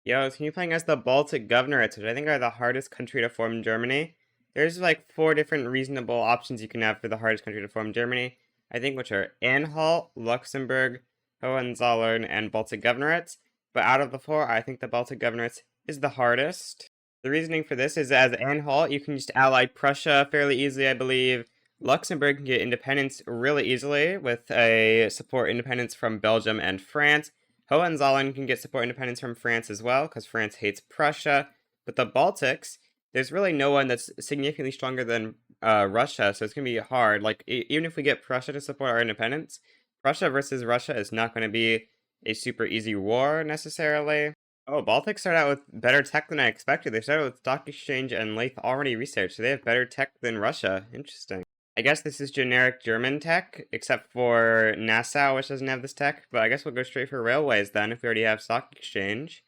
Yo, it's me playing as the Baltic governorates, which I think are the hardest country to form in Germany. There's like four different reasonable options you can have for the hardest country to form in Germany, I think, which are Anhalt, Luxembourg, Hohenzollern, and Baltic governorates. But out of the four, I think the Baltic governorates is the hardest. The reasoning for this is as Anhalt, you can just ally Prussia fairly easily, I believe. Luxembourg can get independence really easily with a support independence from Belgium and France. Hohenzollern can get support independence from France as well, because France hates Prussia. But the Baltics, there's really no one that's significantly stronger than Russia, so it's going to be hard. Like, even if we get Prussia to support our independence, Prussia versus Russia is not going to be a super easy war, necessarily. Oh, Baltics start out with better tech than I expected. They started with stock exchange and lathe already researched, so they have better tech than Russia. Interesting. I guess this is generic German tech, except for Nassau, which doesn't have this tech, but I guess we'll go straight for railways then, if we already have stock exchange.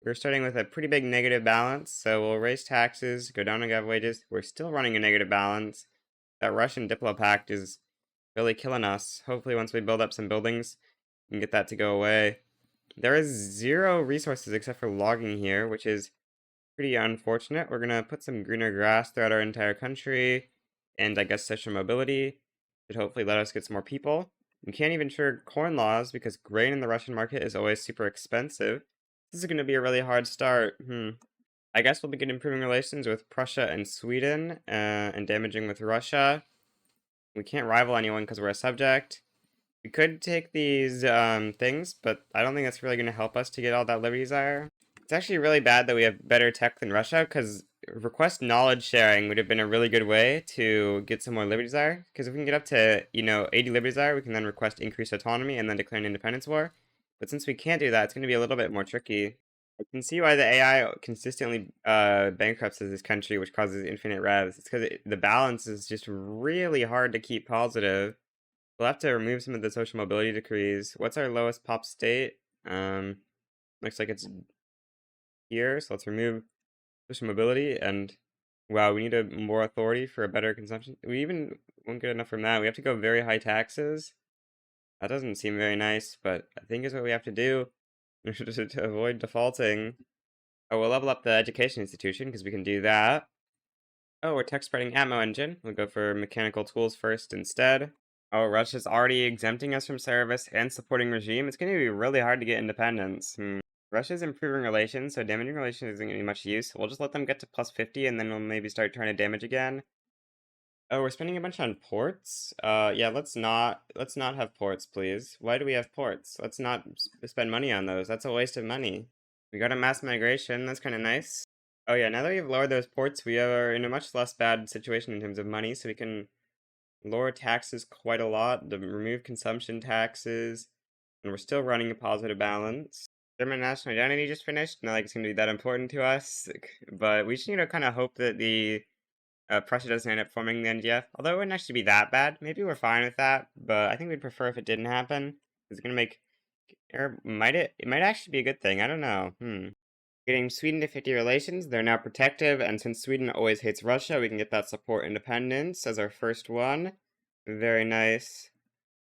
We're starting with a pretty big negative balance, so we'll raise taxes, go down on gov wages. We're still running a negative balance. That Russian Diplo Pact is really killing us. Hopefully once we build up some buildings, we can get that to go away. There is zero resources except for logging here, which is pretty unfortunate. We're gonna put some greener grass throughout our entire country, and I guess social mobility should hopefully let us get some more people. We can't even trigger corn laws because grain in the Russian market is always super expensive. This is gonna be a really hard start. I guess we'll begin improving relations with Prussia and Sweden, and damaging with Russia. We can't rival anyone because we're a subject. We could take these things, but I don't think that's really going to help us to get all that liberty desire. It's actually really bad that we have better tech than Russia, because request knowledge sharing would have been a really good way to get some more liberty desire. Because if we can get up to, 80 liberty desire, we can then request increased autonomy and then declare an independence war. But since we can't do that, it's going to be a little bit more tricky. I can see why the AI consistently bankrupts this country, which causes infinite revs. It's because the balance is just really hard to keep positive. We'll have to remove some of the social mobility decrees. What's our lowest pop state? Looks like it's here, so let's remove social mobility, and wow, we need more authority for a better consumption. We even won't get enough from that. We have to go very high taxes. That doesn't seem very nice, but I think is what we have to do to avoid defaulting. Oh, we'll level up the education institution, because we can do that. Oh, we're tech spreading ammo engine. We'll go for mechanical tools first instead. Oh, Russia's already exempting us from service and supporting regime. It's going to be really hard to get independence. Russia's improving relations, so damaging relations isn't going to be much use. We'll just let them get to plus 50, and then we'll maybe start trying to damage again. Oh, we're spending a bunch on ports? Yeah, let's not have ports, please. Why do we have ports? Let's not spend money on those. That's a waste of money. We got a mass migration. That's kind of nice. Oh yeah, now that we've lowered those ports, we are in a much less bad situation in terms of money, so we can lower taxes quite a lot, to remove consumption taxes, and we're still running a positive balance. German national identity just finished. Not like it's going to be that important to us, but we just need to kind of hope that the Prussia doesn't end up forming the NDF. Although it wouldn't actually be that bad. Maybe we're fine with that, but I think we'd prefer if it didn't happen. It's going to make, or might it? It might actually be a good thing. I don't know. Getting Sweden to 50 relations, they're now protective, and since Sweden always hates Russia, we can get that support independence as our first one. Very nice.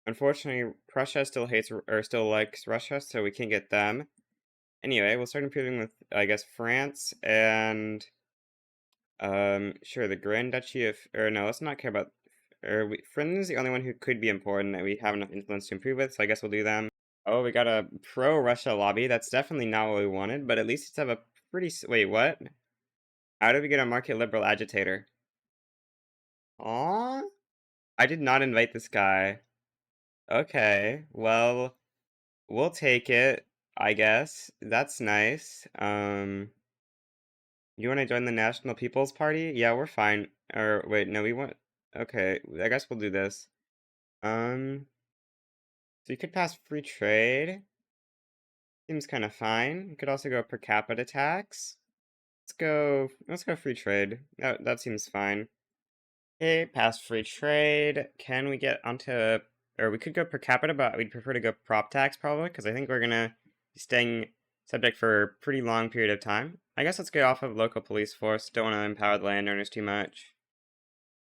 Unfortunately, Prussia still hates, or still likes Russia, so we can't get them. Anyway, we'll start improving with, I guess, France, and, sure, the Grand Duchy of, or no, let's not care about, Finland's the only one who could be important that we have enough influence to improve with, so I guess we'll do them. Oh, we got a pro-Russia lobby. That's definitely not what we wanted, but at least it's have a pretty... Wait, what? How did we get a market liberal agitator? Aww? I did not invite this guy. Okay, well, we'll take it, I guess. That's nice. You want to join the National People's Party? Yeah, we're fine. Or, wait, no, we want... Okay, I guess we'll do this. So you could pass free trade. Seems kind of fine. You could also go per capita tax. Let's go free trade. That seems fine. Okay, pass free trade. Can we get onto, or we could go per capita, but we'd prefer to go prop tax probably, because I think we're gonna be staying subject for a pretty long period of time. I guess let's get off of local police force. Don't want to empower the landowners too much.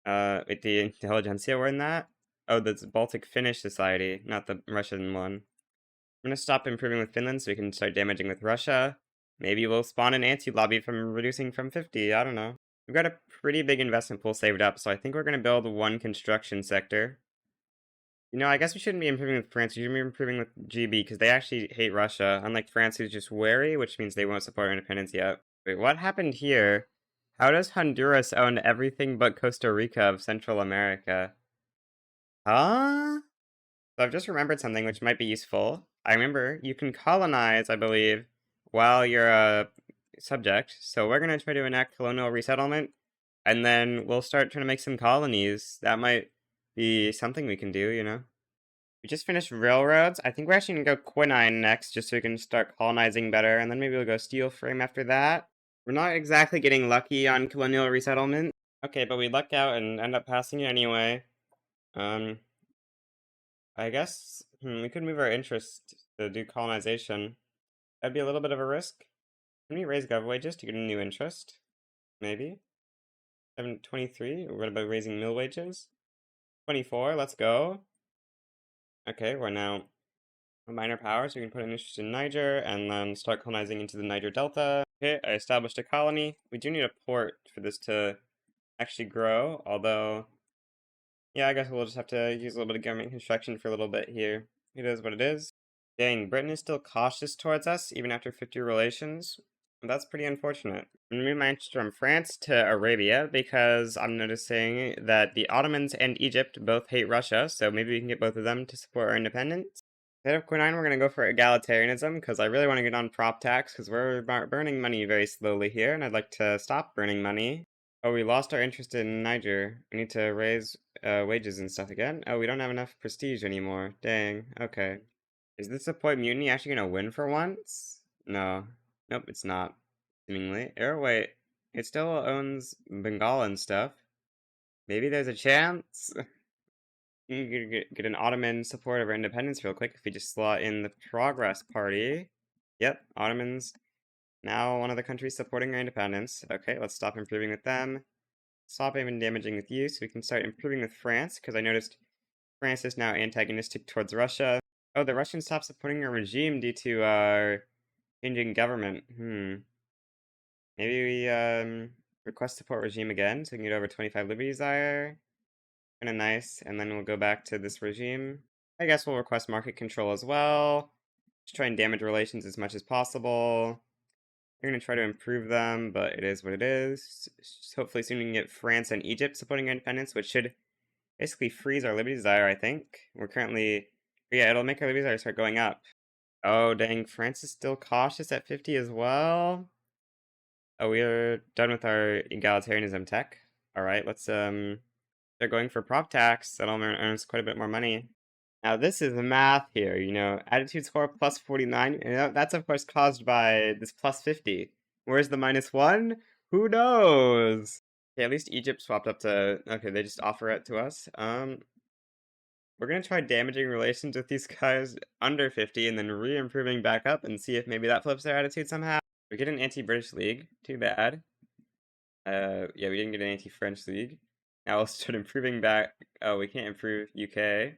With the intelligentsia we're in that? Oh, that's Baltic Finnish society, not the Russian one. I'm gonna stop improving with Finland so we can start damaging with Russia. Maybe we'll spawn an anti-lobby from reducing from 50, I don't know. We've got a pretty big investment pool saved up, so I think we're gonna build one construction sector. You know, I guess we shouldn't be improving with France, we should be improving with GB, because they actually hate Russia, unlike France, who's just wary, which means they won't support our independence yet. Wait, what happened here? How does Honduras own everything but Costa Rica of Central America? Huh? So I've just remembered something which might be useful. I remember you can colonize, I believe, while you're a subject. So we're gonna try to enact colonial resettlement, and then we'll start trying to make some colonies. That might be something we can do, you know? We just finished railroads. I think we're actually gonna go quinine next, just so we can start colonizing better, and then maybe we'll go steel frame after that. We're not exactly getting lucky on colonial resettlement. Okay, but we luck out and end up passing it anyway. Um, I guess we could move our interest to do colonization. That'd be a little bit of a risk. Can we raise gov wages to get a new interest? Maybe. 723. What about raising mill wages? 24. Let's go. Okay, we're now a minor power, so we can put an interest in Niger and then start colonizing into the Niger Delta. Okay, I established a colony. We do need a port for this to actually grow, although yeah, I guess we'll just have to use a little bit of government construction for a little bit here. It is what it is. Dang, Britain is still cautious towards us, even after 50 relations. That's pretty unfortunate. I'm gonna move my interest from France to Arabia because I'm noticing that the Ottomans and Egypt both hate Russia, so maybe we can get both of them to support our independence. Instead of quinine, we're gonna go for egalitarianism because I really want to get on prop tax because we're burning money very slowly here, and I'd like to stop burning money. Oh, we lost our interest in Niger. We need to raise wages and stuff again. Oh, we don't have enough prestige anymore. Dang. Okay. Is this a point mutiny actually gonna win for once? No. Nope, it's not. Seemingly. Or wait. It still owns Bengal and stuff. Maybe there's a chance? You could get an Ottoman support of our independence real quick if we just slot in the Progress Party. Yep, Ottomans. Now one of the countries supporting our independence. Okay, let's stop improving with them. Stop even damaging with you, so we can start improving with France, because I noticed France is now antagonistic towards Russia. Oh, the Russians stopped supporting our regime due to our changing government. Maybe we request support regime again, so we can get over 25 Liberty Desire. Kinda nice, and then we'll go back to this regime. I guess we'll request market control as well. Just try and damage relations as much as possible. We're gonna try to improve them, but it is what it is. Hopefully soon we can get France and Egypt supporting our independence, which should basically freeze our Liberty Desire, I think. We're currently... Yeah, it'll make our Liberty Desire start going up. Oh, dang, France is still cautious at 50 as well? Oh, we are done with our egalitarianism tech. Alright, let's, start going for prop tax. That'll earn us quite a bit more money. Now, this is the math here, you know, attitude score plus 49, and that's of course caused by this plus 50. Where's the minus 1? Who knows? Okay, at least Egypt swapped up to, okay, they just offer it to us. We're gonna try damaging relations with these guys under 50 and then re-improving back up and see if maybe that flips their attitude somehow. We get an anti-British league, too bad. Yeah, we didn't get an anti-French league. Now we'll start improving back. Oh, we can't improve UK.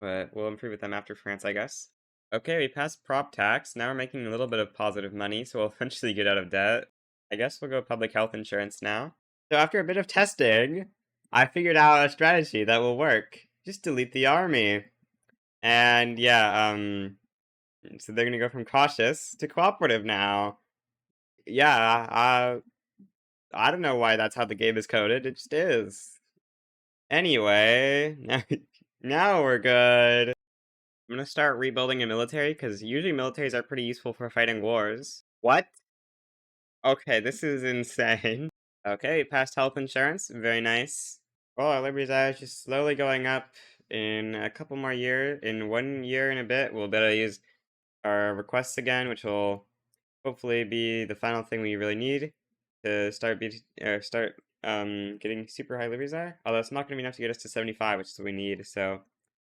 But we'll improve with them after France, I guess. Okay, we passed prop tax. Now we're making a little bit of positive money, so we'll eventually get out of debt. I guess we'll go public health insurance now. So after a bit of testing, I figured out a strategy that will work. Just delete the army. And yeah, so they're gonna go from cautious to cooperative now. Yeah, I don't know why that's how the game is coded. It just is. Anyway, now we're good. I'm gonna start rebuilding a military, because usually militaries are pretty useful for fighting wars. What? Okay, this is insane. Okay, past health insurance. Very nice. Well, our liberty is just slowly going up. In a couple more years, in 1 year and a bit, we'll be able to use our requests again, which will hopefully be the final thing we really need to start getting super high liberty desire. Although it's not going to be enough to get us to 75, which is what we need, so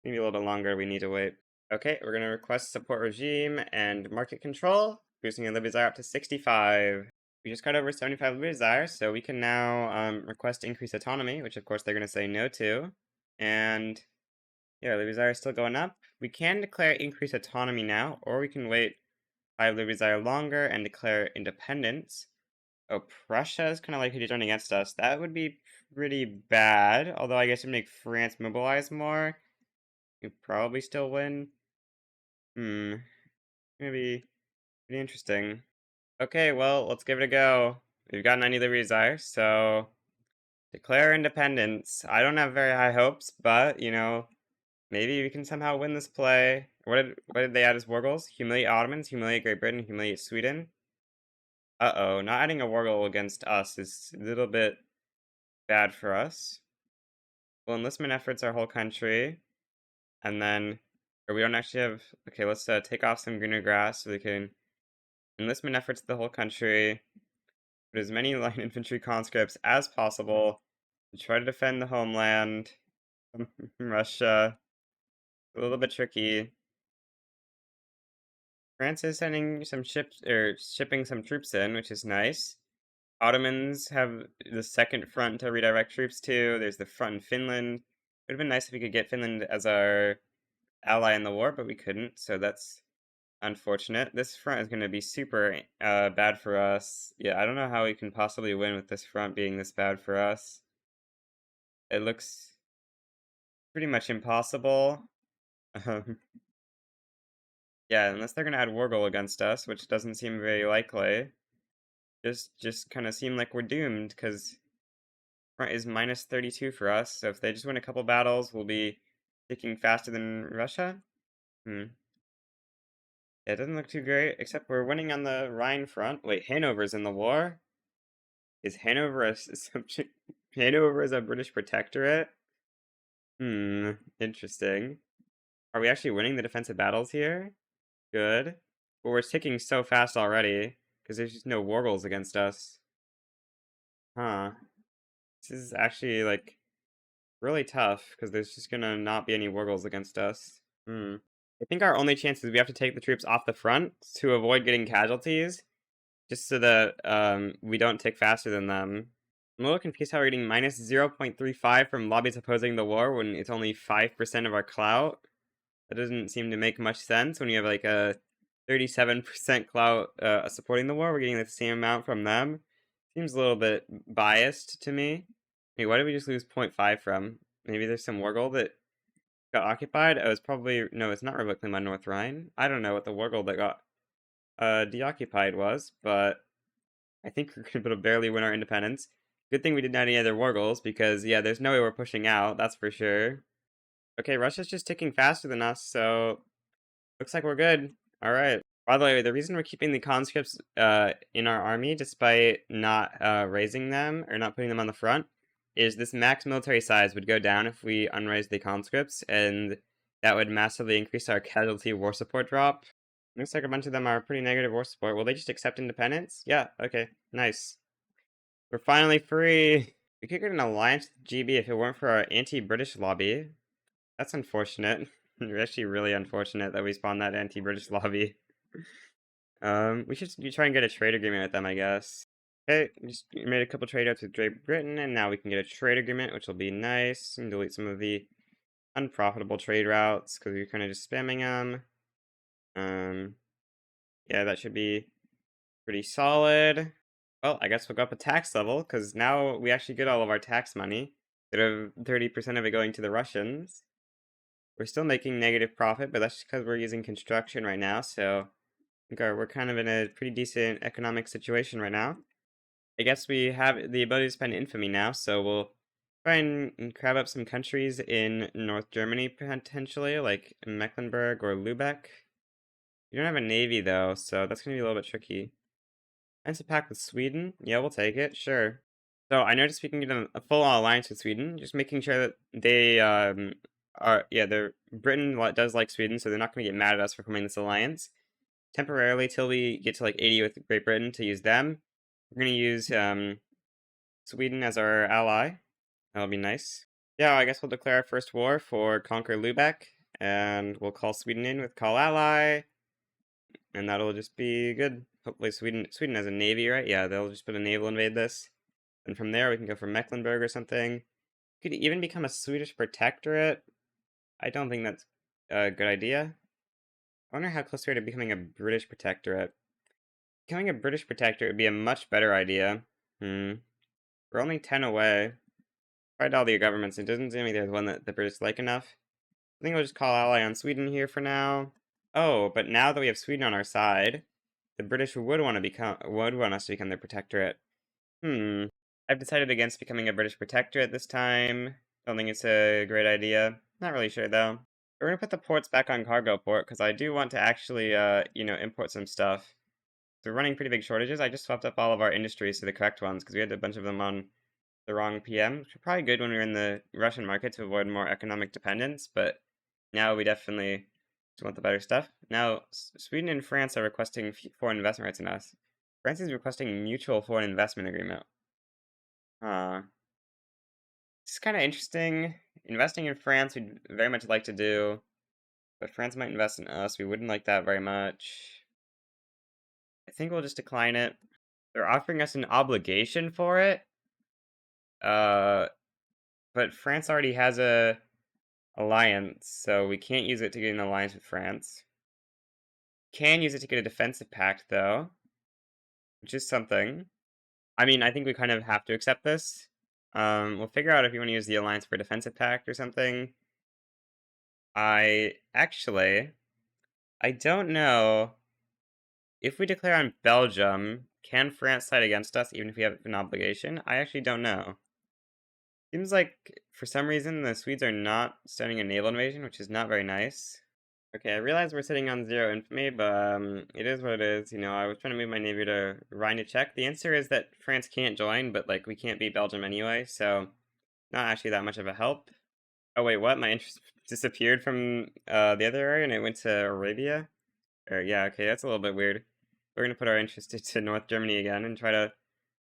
maybe a little bit longer we need to wait. Okay, we're going to request support regime and market control, boosting the liberty desire up to 65. We just got over 75 liberty desire, so we can now request increased autonomy, which of course they're going to say no to. And yeah, liberty desire is still going up. We can declare increased autonomy now, or we can wait 5 liberties are longer, and declare independence. Oh, Prussia is kind of likely to join against us. That would be pretty bad. Although I guess it would make France mobilize more. You'd probably still win. Hmm. Maybe pretty interesting. Okay, well, let's give it a go. We've got 90 liberties are, so declare independence. I don't have very high hopes, but maybe we can somehow win this play. What did they add as wargles? Humiliate Ottomans, humiliate Great Britain, humiliate Sweden. Uh-oh, not adding a wargle against us is a little bit bad for us. Well, enlistment efforts our whole country, and then, or we don't actually have. Okay, let's take off some greener grass so we can enlistment efforts the whole country. Put as many light infantry conscripts as possible to try to defend the homeland from Russia. A little bit tricky. France is sending some ships or shipping some troops in, which is nice. Ottomans have the second front to redirect troops to. There's the front in Finland. It would have been nice if we could get Finland as our ally in the war, but we couldn't, so that's unfortunate. This front is going to be super bad for us. Yeah, I don't know how we can possibly win with this front being this bad for us. It looks pretty much impossible. Yeah, unless they're going to add Wargle against us, which doesn't seem very likely. Just kind of seem like we're doomed, because front is minus 32 for us, so if they just win a couple battles, we'll be ticking faster than Russia? Hmm. Yeah, it doesn't look too great, except we're winning on the Rhine front. Wait, Hanover's in the war? Is Hanover a subject? Hanover is a British protectorate? Hmm, interesting. Are we actually winning the defensive battles here? Good. But we're ticking so fast already, because there's just no wargles against us. Huh. This is actually, like, really tough, because there's just gonna not be any wargles against us. Hmm. I think our only chance is we have to take the troops off the front to avoid getting casualties, just so that we don't tick faster than them. I'm a little confused how we're getting minus 0.35 from lobbies opposing the war when it's only 5% of our clout. That doesn't seem to make much sense when you have like a 37% clout supporting the war. We're getting the same amount from them. Seems a little bit biased to me. Hey, why did we just lose 0.5 from? Maybe there's some war goal that got occupied? Oh, it's probably... No, it's not Republic claim on North Rhine. I don't know what the war goal that got deoccupied was, but I think we're going to be able to barely win our independence. Good thing we didn't have any other war goals, because, yeah, there's no way we're pushing out, that's for sure. Okay, Russia's just ticking faster than us, so looks like we're good. Alright. By the way, the reason we're keeping the conscripts in our army, despite not raising them, or not putting them on the front, is this max military size would go down if we unraised the conscripts, and that would massively increase our casualty war support drop. Looks like a bunch of them are pretty negative war support. Will they just accept independence? Yeah, okay, nice. We're finally free! We could get an alliance with GB if it weren't for our anti-British lobby. That's unfortunate. Actually really unfortunate that we spawned that anti-British lobby. We should try and get a trade agreement with them, I guess. Okay, just made a couple trade outs with Great Britain, and now we can get a trade agreement, which will be nice. And delete some of the unprofitable trade routes, because we're kind of just spamming them. Yeah, that should be pretty solid. Well, I guess we'll go up a tax level, because now we actually get all of our tax money, instead of 30% of it going to the Russians. We're still making negative profit, but that's just because we're using construction right now, so I think we're kind of in a pretty decent economic situation right now. I guess we have the ability to spend infamy now, so we'll try and grab up some countries in North Germany, potentially, like Mecklenburg or Lübeck. We don't have a navy, though, so that's going to be a little bit tricky. Alliance pact with Sweden? Yeah, we'll take it, sure. So I noticed we can get a full alliance with Sweden, just making sure that they Britain does like Sweden, so they're not going to get mad at us for forming this alliance. Temporarily, till we get to like 80 with Great Britain to use them. We're going to use Sweden as our ally. That'll be nice. Yeah, I guess we'll declare our first war for Conquer Lübeck, and we'll call Sweden in with call ally, and that'll just be good. Hopefully Sweden has a navy, right? Yeah, they'll just put a naval invade this. And from there, we can go for Mecklenburg or something. Could even become a Swedish protectorate. I don't think that's a good idea. I wonder how close we are to becoming a British protectorate. Becoming a British protectorate would be a much better idea. Hmm. We're only 10 away. Tried all the governments. It doesn't seem like there's one that the British like enough. I think we'll just call ally on Sweden here for now. Oh, but now that we have Sweden on our side, the British would want us to become their protectorate. Hmm. I've decided against becoming a British protectorate this time. Don't think it's a great idea. Not really sure though. We're gonna put the ports back on cargo port because I do want to actually, import some stuff. So we're running pretty big shortages. I just swapped up all of our industries to the correct ones because we had a bunch of them on the wrong PM, which are probably good when we were in the Russian market to avoid more economic dependence, but now we definitely just want the better stuff. Now, Sweden and France are requesting foreign investment rights in us. France is requesting mutual foreign investment agreement. This is kind of interesting. Investing in France, we'd very much like to do, but France might invest in us. We wouldn't like that very much. I think we'll just decline it. They're offering us an obligation for it. But France already has a alliance, so we can't use it to get an alliance with France. Can use it to get a defensive pact, though, which is something. I mean, I think we kind of have to accept this. We'll figure out if you want to use the alliance for a defensive pact or something. I don't know. If we declare on Belgium, can France side against us even if we have an obligation? I actually don't know. Seems like, for some reason, the Swedes are not starting a naval invasion, which is not very nice. Okay, I realize we're sitting on 0 infamy, but it is what it is. You know, I was trying to move my navy to Rhine to check. The answer is that France can't join, but, like, we can't beat Belgium anyway, so not actually that much of a help. Oh, wait, what? My interest disappeared from the other area and it went to Arabia? Or, yeah, okay, that's a little bit weird. We're gonna put our interest into North Germany again and try to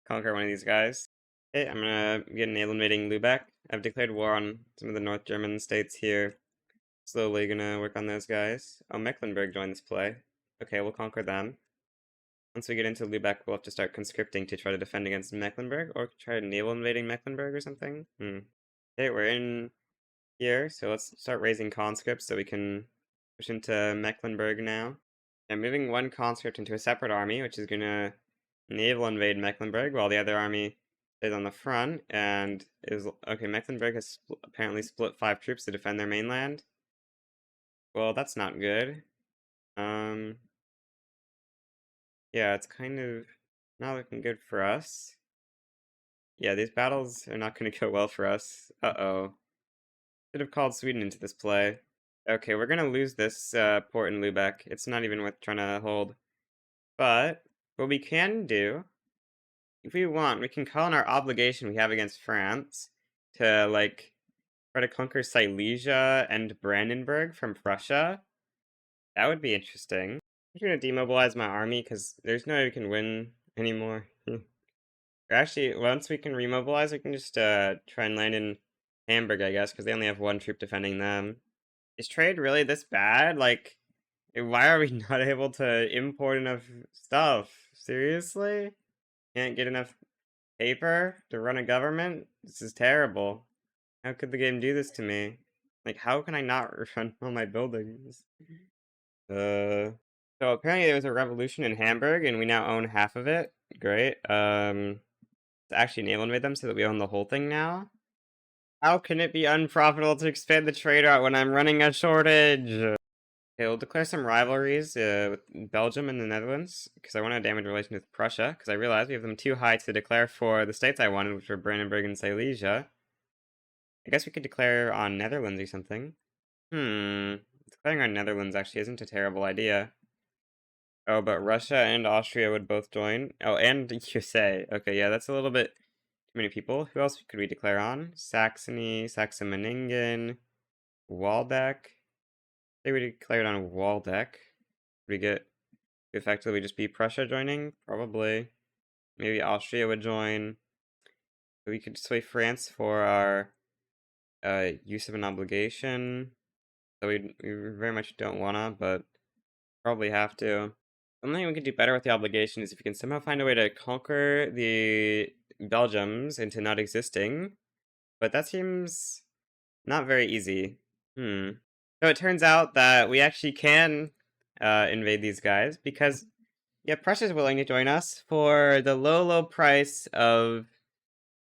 conquer one of these guys. Okay, I'm gonna get naval invading Lubeck. I've declared war on some of the North German states here. Slowly gonna work on those guys. Oh, Mecklenburg joined this play. Okay, we'll conquer them. Once we get into Lubeck, we'll have to start conscripting to try to defend against Mecklenburg, or try naval invading Mecklenburg or something. Okay, we're in here, so let's start raising conscripts so we can push into Mecklenburg now. I'm moving one conscript into a separate army, which is gonna naval invade Mecklenburg, while the other army is on the front, and is... Okay, Mecklenburg has apparently split 5 troops to defend their mainland. Well, that's not good. Yeah, it's kind of not looking good for us. Yeah, these battles are not gonna go well for us. Uh-oh. Should have called Sweden into this play. Okay, we're gonna lose this port in Lubeck. It's not even worth trying to hold. But what we can do, if we want, we can call on our obligation we have against France to, like, try to conquer Silesia and Brandenburg from Prussia. That would be interesting. I'm gonna demobilize my army because there's no way we can win anymore. Or actually, once we can remobilize, we can just try and land in Hamburg, I guess, because they only have 1 troop defending them. Is trade really this bad? Like, why are we not able to import enough stuff? Seriously? Can't get enough paper to run a government? This is terrible. How could the game do this to me? Like, how can I not run all my buildings? So apparently there was a revolution in Hamburg, and we now own half of it. Great. To actually naval invade them so that we own the whole thing now. How can it be unprofitable to expand the trade route when I'm running a shortage? Okay, we'll declare some rivalries with Belgium and the Netherlands, because I want to damage relations with Prussia, because I realize we have them too high to declare for the states I wanted, which were Brandenburg and Silesia. I guess we could declare on Netherlands or something. Declaring on Netherlands actually isn't a terrible idea. Oh, but Russia and Austria would both join. Oh, and USA. Okay, yeah, that's a little bit too many people. Who else could we declare on? Saxony, Saxe-Meiningen, Waldeck. Say we declared on Waldeck. We get effectively just be Prussia joining? Probably. Maybe Austria would join. We could sway France for our use of an obligation. So we very much don't wanna, but probably have to. Something we could do better with the obligation is if we can somehow find a way to conquer the Belgiums into not existing, but that seems not very easy. So it turns out that we actually can invade these guys because, yeah, Prussia's willing to join us for the low price of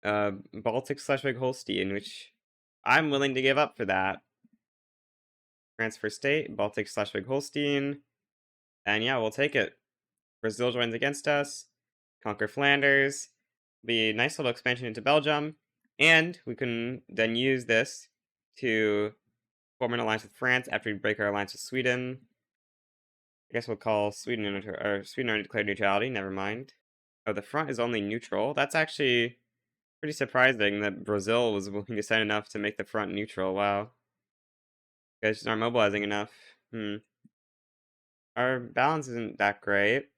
Baltic Schleswig-Holstein, which I'm willing to give up for that. Transfer state, Baltic Schleswig-Holstein, and yeah, we'll take it. Brazil joins against us, conquer Flanders, be a nice little expansion into Belgium, and we can then use this to form an alliance with France after we break our alliance with Sweden. I guess we'll call Sweden declared neutrality, never mind. Oh, the front is only neutral. That's actually pretty surprising that Brazil was willing to send enough to make the front neutral. Wow. You guys just aren't mobilizing enough. Our balance isn't that great.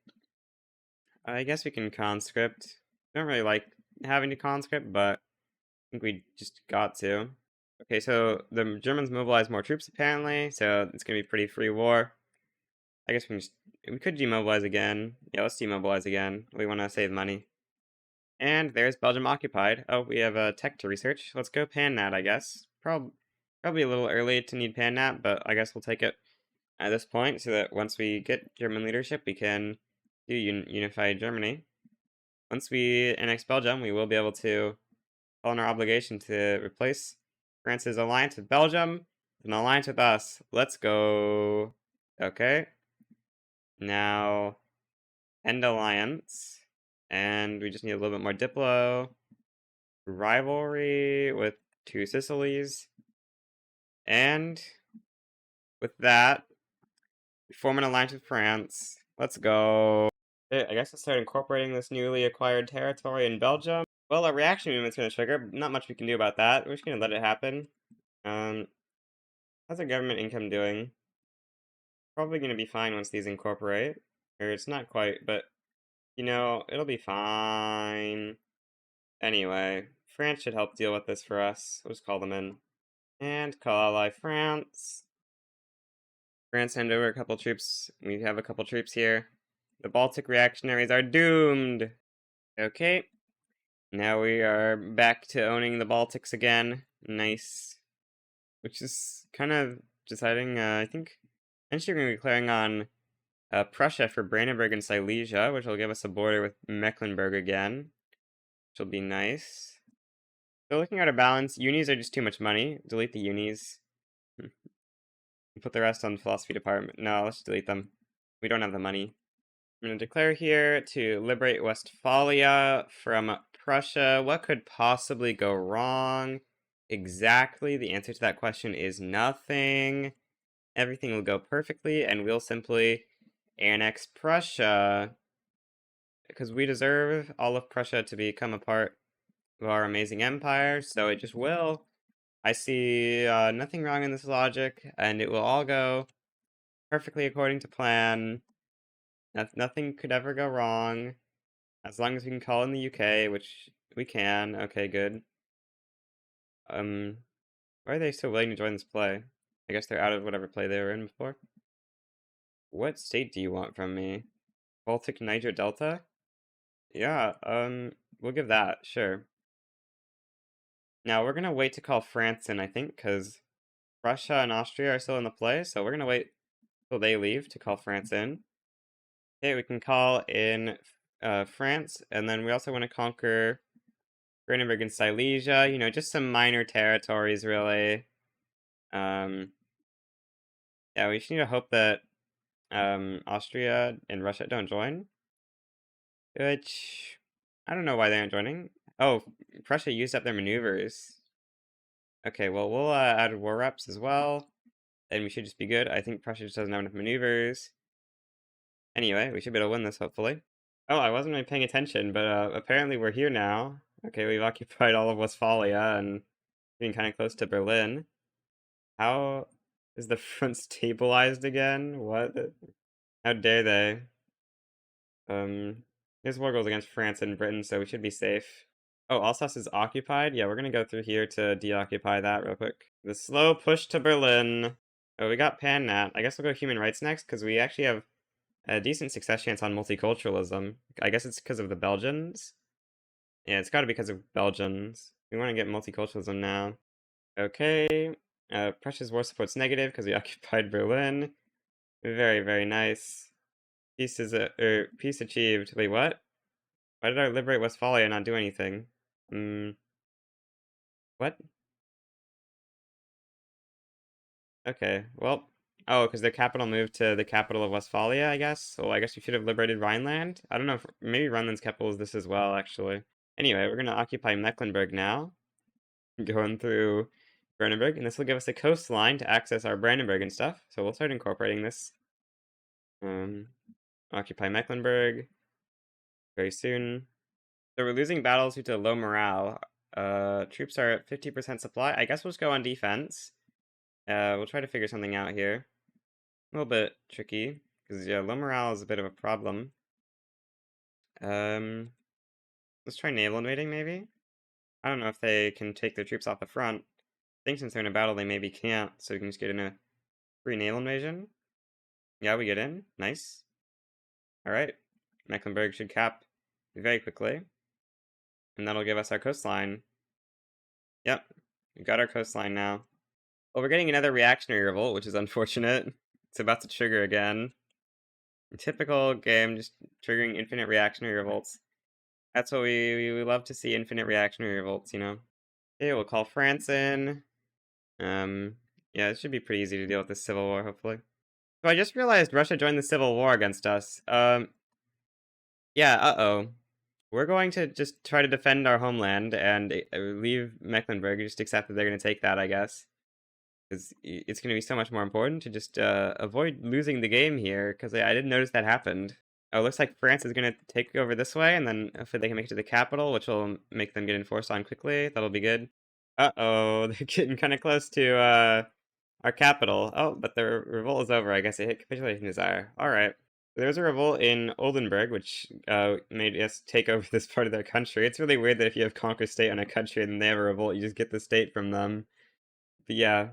I guess we can conscript. Don't really like having to conscript, but I think we just got to. Okay, so the Germans mobilized more troops apparently, so it's gonna be pretty free war. I guess we could demobilize again. Yeah, let's demobilize again. We want to save money. And there's Belgium occupied. Oh, we have a tech to research. Let's go PanNat, I guess. Probably a little early to need PanNat, but I guess we'll take it at this point so that once we get German leadership, we can do unified Germany. Once we annex Belgium, we will be able to call on our obligation to replace France's alliance with Belgium with an alliance with us. Let's go. Okay. Now, end alliance. And we just need a little bit more Diplo. Rivalry with two Sicilies. And with that, we form an alliance with France. Let's go. Okay, I guess let's start incorporating this newly acquired territory in Belgium. Well, a reaction movement's gonna trigger. Not much we can do about that. We're just gonna let it happen. How's our government income doing? Probably gonna be fine once these incorporate. Or it's not quite, but you know, it'll be fine. Anyway, France should help deal with this for us. We'll just call them in. And call ally France. France send over a couple troops. We have a couple troops here. The Baltic reactionaries are doomed. Okay. Now we are back to owning the Baltics again. Nice. Which is kind of deciding, I think, eventually we're going to be declaring on Prussia for Brandenburg and Silesia, which will give us a border with Mecklenburg again, which will be nice. So looking at our balance, unis are just too much money. Delete the unis. Put the rest on the philosophy department. No, let's delete them. We don't have the money. I'm going to declare here to liberate Westphalia from Prussia. What could possibly go wrong? Exactly. The answer to that question is nothing. Everything will go perfectly, and we'll simply annex Prussia. Because we deserve all of Prussia to become a part of our amazing empire, so it just will. I see nothing wrong in this logic, and it will all go perfectly according to plan. Nothing could ever go wrong, as long as we can call in the UK, which we can. Okay, good. Why are they so willing to join this play? I guess they're out of whatever play they were in before. What state do you want from me? Baltic Niger Delta? Yeah, we'll give that, sure. Now, we're gonna wait to call France in, I think, because Russia and Austria are still in the play, so we're gonna wait till they leave to call France in. Okay, we can call in France, and then we also want to conquer Brandenburg and Silesia, you know, just some minor territories, really. Yeah, we just need to hope that Austria and Russia don't join, which I don't know why they aren't joining. Oh, Prussia used up their maneuvers. Okay, well, we'll add war reps as well, and we should just be good. I think Prussia just doesn't have enough maneuvers. Anyway, we should be able to win this, hopefully. Oh, I wasn't really paying attention, but apparently we're here now. Okay, we've occupied all of Westphalia and getting kind of close to Berlin. How is the front stabilized again? What? How dare they? This war goes against France and Britain, so we should be safe. Oh, Alsace is occupied? Yeah, we're gonna go through here to deoccupy that real quick. The slow push to Berlin. Oh, we got PanNat. I guess we'll go human rights next, because we actually have a decent success chance on multiculturalism. I guess it's because of the Belgians. Yeah, it's gotta be because of Belgians. We want to get multiculturalism now. Okay. Prussia's war support's negative because we occupied Berlin. Very, very nice. Peace is peace achieved. Wait, what? Why did our liberate Westphalia not do anything? What? Okay, well, oh, because their capital moved to the capital of Westphalia, I guess. So I guess we should have liberated Rhineland. I don't know if maybe Rhineland's capital is this as well, actually. Anyway, we're gonna occupy Mecklenburg now, going through Brandenburg, and this will give us a coastline to access our Brandenburg and stuff. So we'll start incorporating this. Um, occupy Mecklenburg very soon. So we're losing battles due to low morale. Troops are at 50% supply. I guess we'll just go on defense. We'll try to figure something out here. A little bit tricky, because yeah, low morale is a bit of a problem. Um, let's try naval invading, maybe? I don't know if they can take their troops off the front. I think since they're in a battle, they maybe can't, so we can just get in a free naval invasion. Yeah, we get in. Nice. Alright. Mecklenburg should cap very quickly. And that'll give us our coastline. Yep. We got our coastline now. Well, we're getting another reactionary revolt, which is unfortunate. It's about to trigger again. Typical game, just triggering infinite reactionary revolts. That's what we love to see, infinite reactionary revolts, you know? Okay, we'll call France in. Yeah, it should be pretty easy to deal with this civil war, hopefully. So I just realized Russia joined the civil war against us. Yeah, uh-oh. We're going to just try to defend our homeland and leave Mecklenburg, just accept that they're going to take that, I guess. Because it's going to be so much more important to just avoid losing the game here, because I didn't notice that happened. Oh, it looks like France is going to take over this way, and then hopefully they can make it to the capital, which will make them get enforced on quickly. That'll be good. Uh-oh, they're getting kind of close to our capital. Oh, but the revolt is over. I guess it hit capitulation desire. All right. There's a revolt in Oldenburg, which made us take over this part of their country. It's really weird that if you have conquer state on a country and they have a revolt, you just get the state from them. But yeah,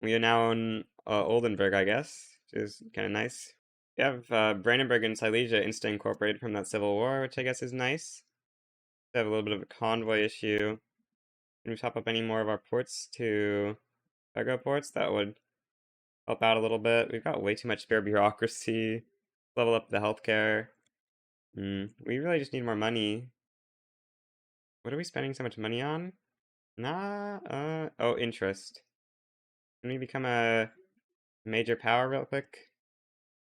we now own Oldenburg, I guess, which is kind of nice. We have Brandenburg and Silesia insta incorporated from that civil war, which I guess is nice. We have a little bit of a convoy issue. Can we top up any more of our ports to cargo ports? That would help out a little bit. We've got way too much spare bureaucracy. Level up the healthcare. We really just need more money. What are we spending so much money on? Oh, interest. Can we become a major power real quick?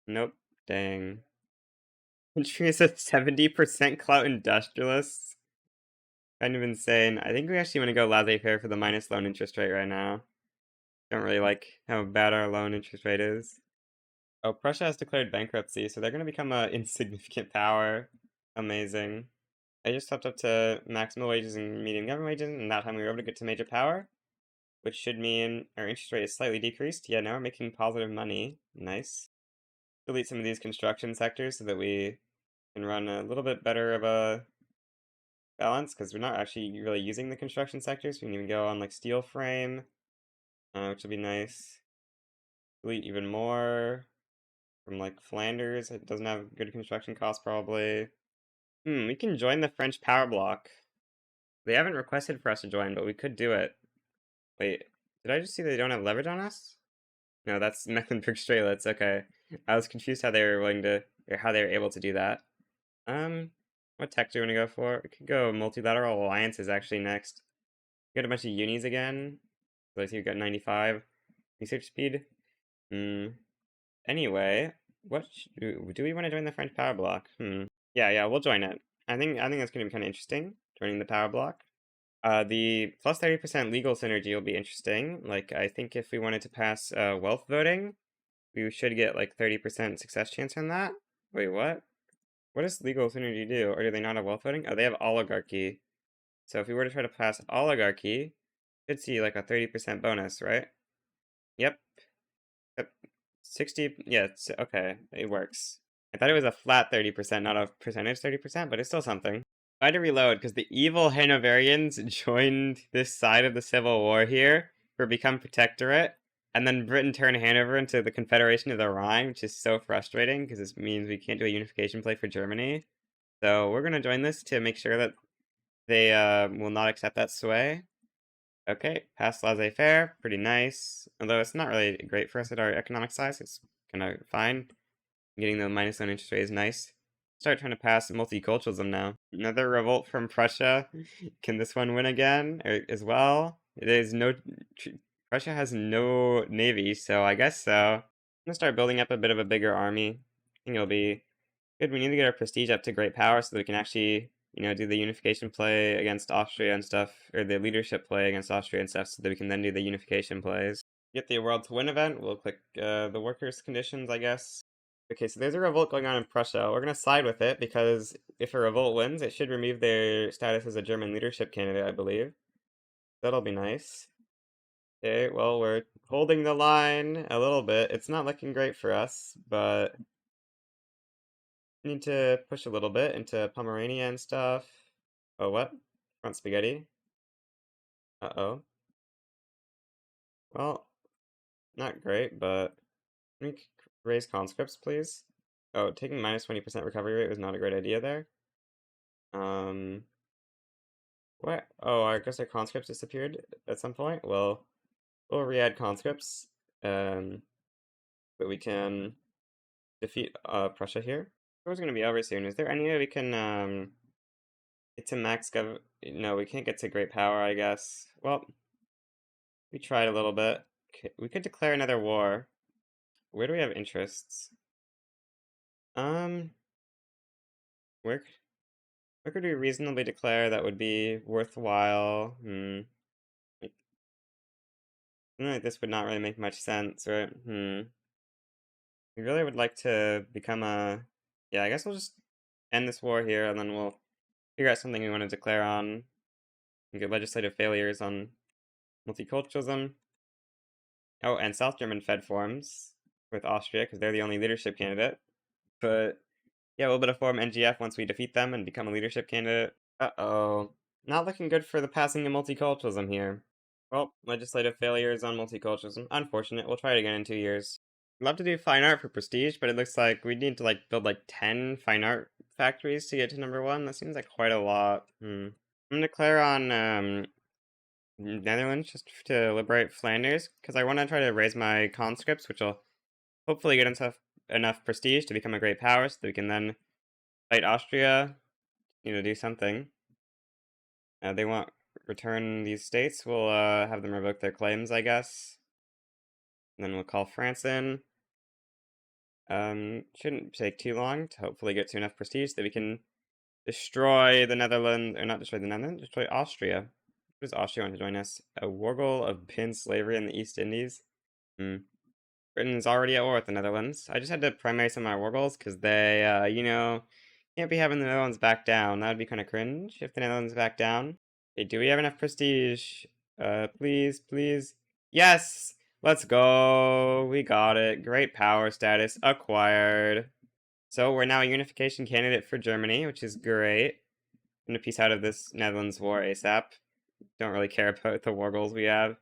Nope. Dang. Country is at 70% clout industrialists. Kind of insane. I think we actually want to go laissez-faire for the minus loan interest rate right now. Don't really like how bad our loan interest rate is. Oh, Prussia has declared bankruptcy, so they're going to become a insignificant power. Amazing. I just topped up to maximal wages and medium government wages, and that time we were able to get to major power, which should mean our interest rate is slightly decreased. Yeah, now we're making positive money. Nice. Delete some of these construction sectors so that we can run a little bit better of a balance, because we're not actually really using the construction sectors. We can even go on like steel frame, which will be nice. Delete even more from like Flanders. It doesn't have good construction costs probably. We can join the French power bloc. They haven't requested for us to join, but we could do it. Wait, did I just see they don't have leverage on us? No, that's Mecklenburg Strelitz. Okay, I was confused how they were willing to, or how they were able to do that. What tech do we want to go for? We could go multilateral alliances actually next. Get a bunch of unis again. So I see we've got 95 research speed. Anyway, do we want to join the French power bloc? Yeah, we'll join it. I think that's gonna be kind of interesting. Joining the power bloc. The plus 30% legal synergy will be interesting. Like, I think if we wanted to pass wealth voting, we should get like 30% success chance on that. Wait, what? What does legal synergy do? Or do they not have wealth voting? Oh, they have oligarchy. So if we were to try to pass oligarchy, should see like a 30% bonus, right? Yep. Yep. 60, yeah, okay, it works. I thought it was a flat 30%, not a percentage 30%, but it's still something. I had to reload because the evil Hanoverians joined this side of the Civil War here for become protectorate, and then Britain turned Hanover into the Confederation of the Rhine, which is so frustrating because this means we can't do a unification play for Germany. So we're gonna join this to make sure that they will not accept that sway. Okay, pass laissez-faire, pretty nice. Although it's not really great for us at our economic size. It's kind of fine. Getting the -1 interest rate is nice. Start trying to pass multiculturalism now. Another revolt from Prussia. Can this one win again as well? It is no. Prussia has no navy, so I guess so. I'm gonna start building up a bit of a bigger army. I think it'll be good. We need to get our prestige up to great power so that we can actually, do the unification play against Austria and stuff, or the leadership play against Austria and stuff, so that we can then do the unification plays. Get the World to Win event. We'll click the workers' conditions, I guess. Okay, so there's a revolt going on in Prussia. We're going to side with it because if a revolt wins, it should remove their status as a German leadership candidate, I believe. That'll be nice. Okay, well, we're holding the line a little bit. It's not looking great for us, but we need to push a little bit into Pomerania and stuff. Oh, what? Front spaghetti? Uh-oh. Well, not great, but can we raise conscripts, please? Oh, taking -20% recovery rate was not a great idea there. What? Oh, I guess our conscripts disappeared at some point. Well, we'll re-add conscripts. Um, but we can defeat Prussia here. It's gonna be over soon. Is there any way we can get to max gov? No, we can't get to great power, I guess. Well, we tried a little bit. We could declare another war. Where do we have interests? Um, where where could we reasonably declare that would be worthwhile? Like, I feel like this would not really make much sense, right? We really would like to become a... Yeah, I guess we'll just end this war here, and then we'll figure out something we want to declare on. And get legislative failures on multiculturalism. Oh, and South German Fed forms with Austria, because they're the only leadership candidate. But, yeah, we'll be able to form NGF once we defeat them and become a leadership candidate. Uh-oh. Not looking good for the passing of multiculturalism here. Well, legislative failures on multiculturalism. Unfortunate. We'll try it again in 2 years. I'd love to do fine art for prestige, but it looks like we need to build 10 fine art factories to get to #1. That seems like quite a lot. I'm gonna declare on Netherlands just to liberate Flanders, because I want to try to raise my conscripts, which will hopefully get enough prestige to become a great power, so that we can then fight Austria, do something. They want return these states. We'll have them revoke their claims, I guess. And then we'll call France in. Shouldn't take too long to hopefully get to enough prestige that we can destroy the Netherlands, or not destroy the Netherlands, destroy Austria. Who does Austria want to join us? A wargle of banned slavery in the East Indies? Britain's already at war with the Netherlands. I just had to primary some of my wargles because they, can't be having the Netherlands back down. That would be kind of cringe if the Netherlands back down. Okay, do we have enough prestige? Please, please. Yes! Let's go! We got it. Great power status acquired. So we're now a unification candidate for Germany, which is great. I'm gonna piece out of this Netherlands war ASAP. Don't really care about the war goals we have.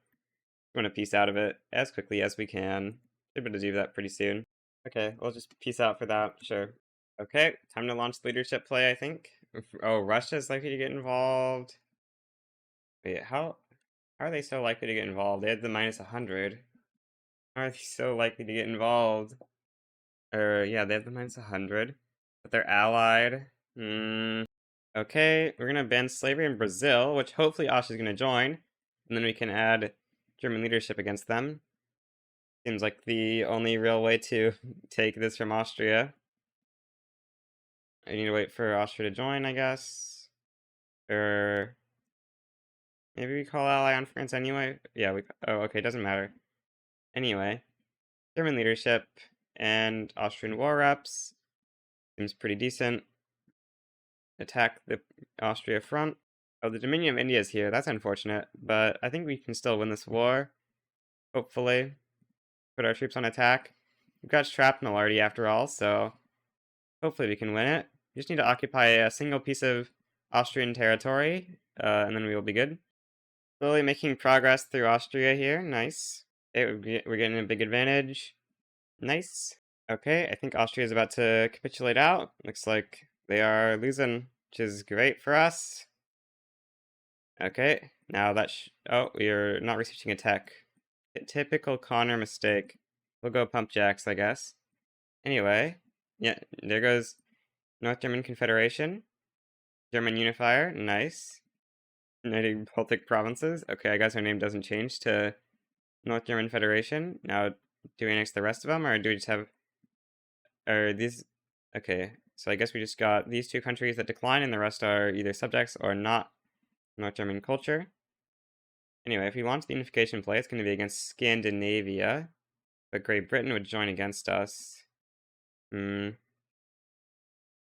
We want to piece out of it as quickly as we can. Should be able to do that pretty soon. Okay, we'll just peace out for that, sure. Okay, time to launch the leadership play, I think. Oh, Russia's likely to get involved. Wait, how are they so likely to get involved? They had the -100. How are they so likely to get involved? Yeah, they have the -100, but they're allied. Okay, we're gonna ban slavery in Brazil, which hopefully Austria's gonna join, and then we can add German leadership against them. Seems like the only real way to take this from Austria. I need to wait for Austria to join, I guess. Or maybe we call ally on France anyway. Yeah, oh, okay, doesn't matter. Anyway, German leadership and Austrian war reps. Seems pretty decent. Attack the Austria front. Oh, the Dominion of India is here. That's unfortunate, but I think we can still win this war. Hopefully. Put our troops on attack. We've got shrapnel already after all, so hopefully we can win it. We just need to occupy a single piece of Austrian territory, and then we will be good. Slowly making progress through Austria here. Nice. Okay, we're getting a big advantage. Nice. Okay, I think Austria is about to capitulate out. Looks like they are losing, which is great for us. Okay, now oh, we are not researching a tech. A typical Connor mistake. We'll go pump jacks, I guess. Anyway, yeah, there goes North German Confederation. German Unifier, nice. United Baltic Provinces. Okay, I guess our name doesn't change to North German Federation. Now, do we annex the rest of them, or do we just have... Are these... Okay, so I guess we just got these two countries that decline, and the rest are either subjects or not North German culture. Anyway, if we launch the unification play, it's going to be against Scandinavia, but Great Britain would join against us. We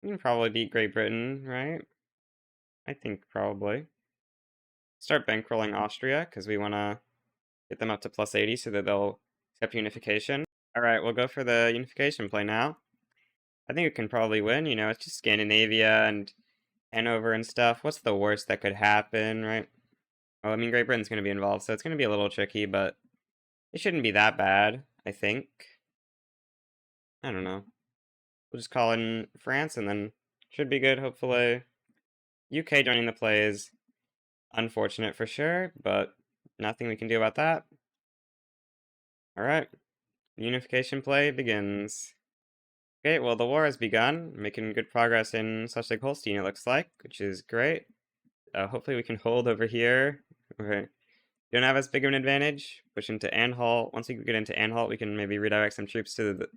can probably beat Great Britain, right? I think probably. Start bankrolling Austria, because we want to get them up to plus 80 so that they'll accept unification. Alright, we'll go for the unification play now. I think we can probably win, you know, it's just Scandinavia and Hanover and stuff. What's the worst that could happen, right? Well, I mean, Great Britain's going to be involved, so it's going to be a little tricky, but it shouldn't be that bad, I think. I don't know. We'll just call in France, and then should be good, hopefully. UK joining the play is unfortunate for sure, but nothing we can do about that. Alright, the unification play begins. Okay, well, the war has begun, making good progress in Schleswig-Holstein, it looks like, which is great. Hopefully we can hold over here. Okay. Don't have as big of an advantage. Push into Anhalt. Once we get into Anhalt, we can maybe redirect some troops to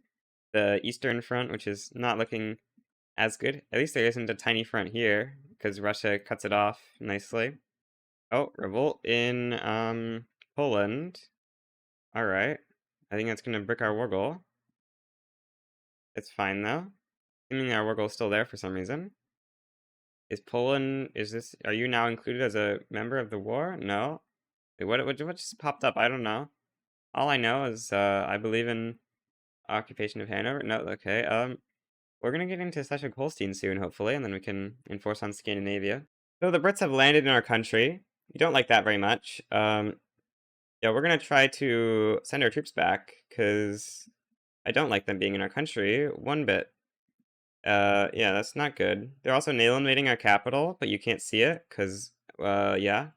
the eastern front, which is not looking as good. At least there isn't a tiny front here, because Russia cuts it off nicely. Oh, revolt in Poland. Alright. I think that's gonna brick our war goal. It's fine though. Assuming our war goal is still there for some reason. Are you now included as a member of the war? No. Wait, what just popped up? I don't know. All I know is, I believe in occupation of Hanover. No, okay, we're gonna get into Schleswig-Holstein soon, hopefully, and then we can enforce on Scandinavia. So the Brits have landed in our country. We don't like that very much. Yeah, we're gonna try to send our troops back, because I don't like them being in our country one bit. Yeah, that's not good. They're also naval invading our capital, but you can't see it, because, yeah.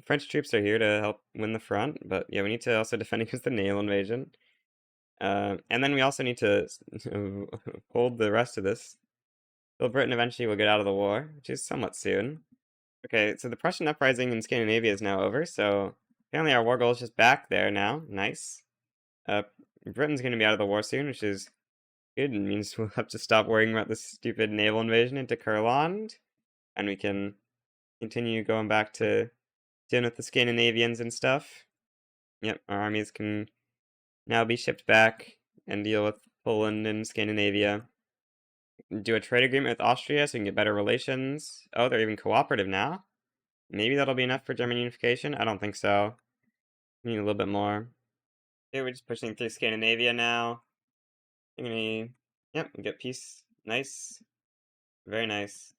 French troops are here to help win the front, but yeah, we need to also defend against the naval invasion. And then we also need to hold the rest of this. So Britain eventually will get out of the war, which is somewhat soon. Okay, so the Prussian uprising in Scandinavia is now over, so apparently our war goal is just back there now. Nice. Britain's going to be out of the war soon, which is good. It means we'll have to stop worrying about this stupid naval invasion into Kurland, and we can continue going back to dealing with the Scandinavians and stuff. Yep, our armies can now be shipped back and deal with Poland and Scandinavia. Do a trade agreement with Austria so we can get better relations. Oh, they're even cooperative now. Maybe that'll be enough for German unification? I don't think so. We need a little bit more. Okay, we're just pushing through Scandinavia now. Yep, we get peace. Nice. Very nice.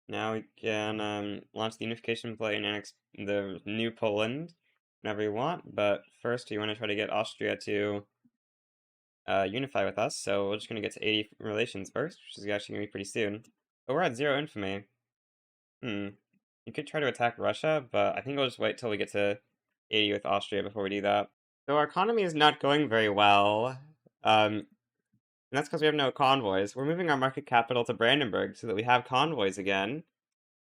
Now we can launch the unification play and annex the new Poland whenever we want, but first we want to try to get Austria to unify with us, so we're just going to get to 80 relations first, which is actually going to be pretty soon. But we're at 0 infamy. You could try to attack Russia, but I think we'll just wait till we get to 80 with Austria before we do that. So our economy is not going very well, and that's because we have no convoys. We're moving our market capital to Brandenburg so that we have convoys again.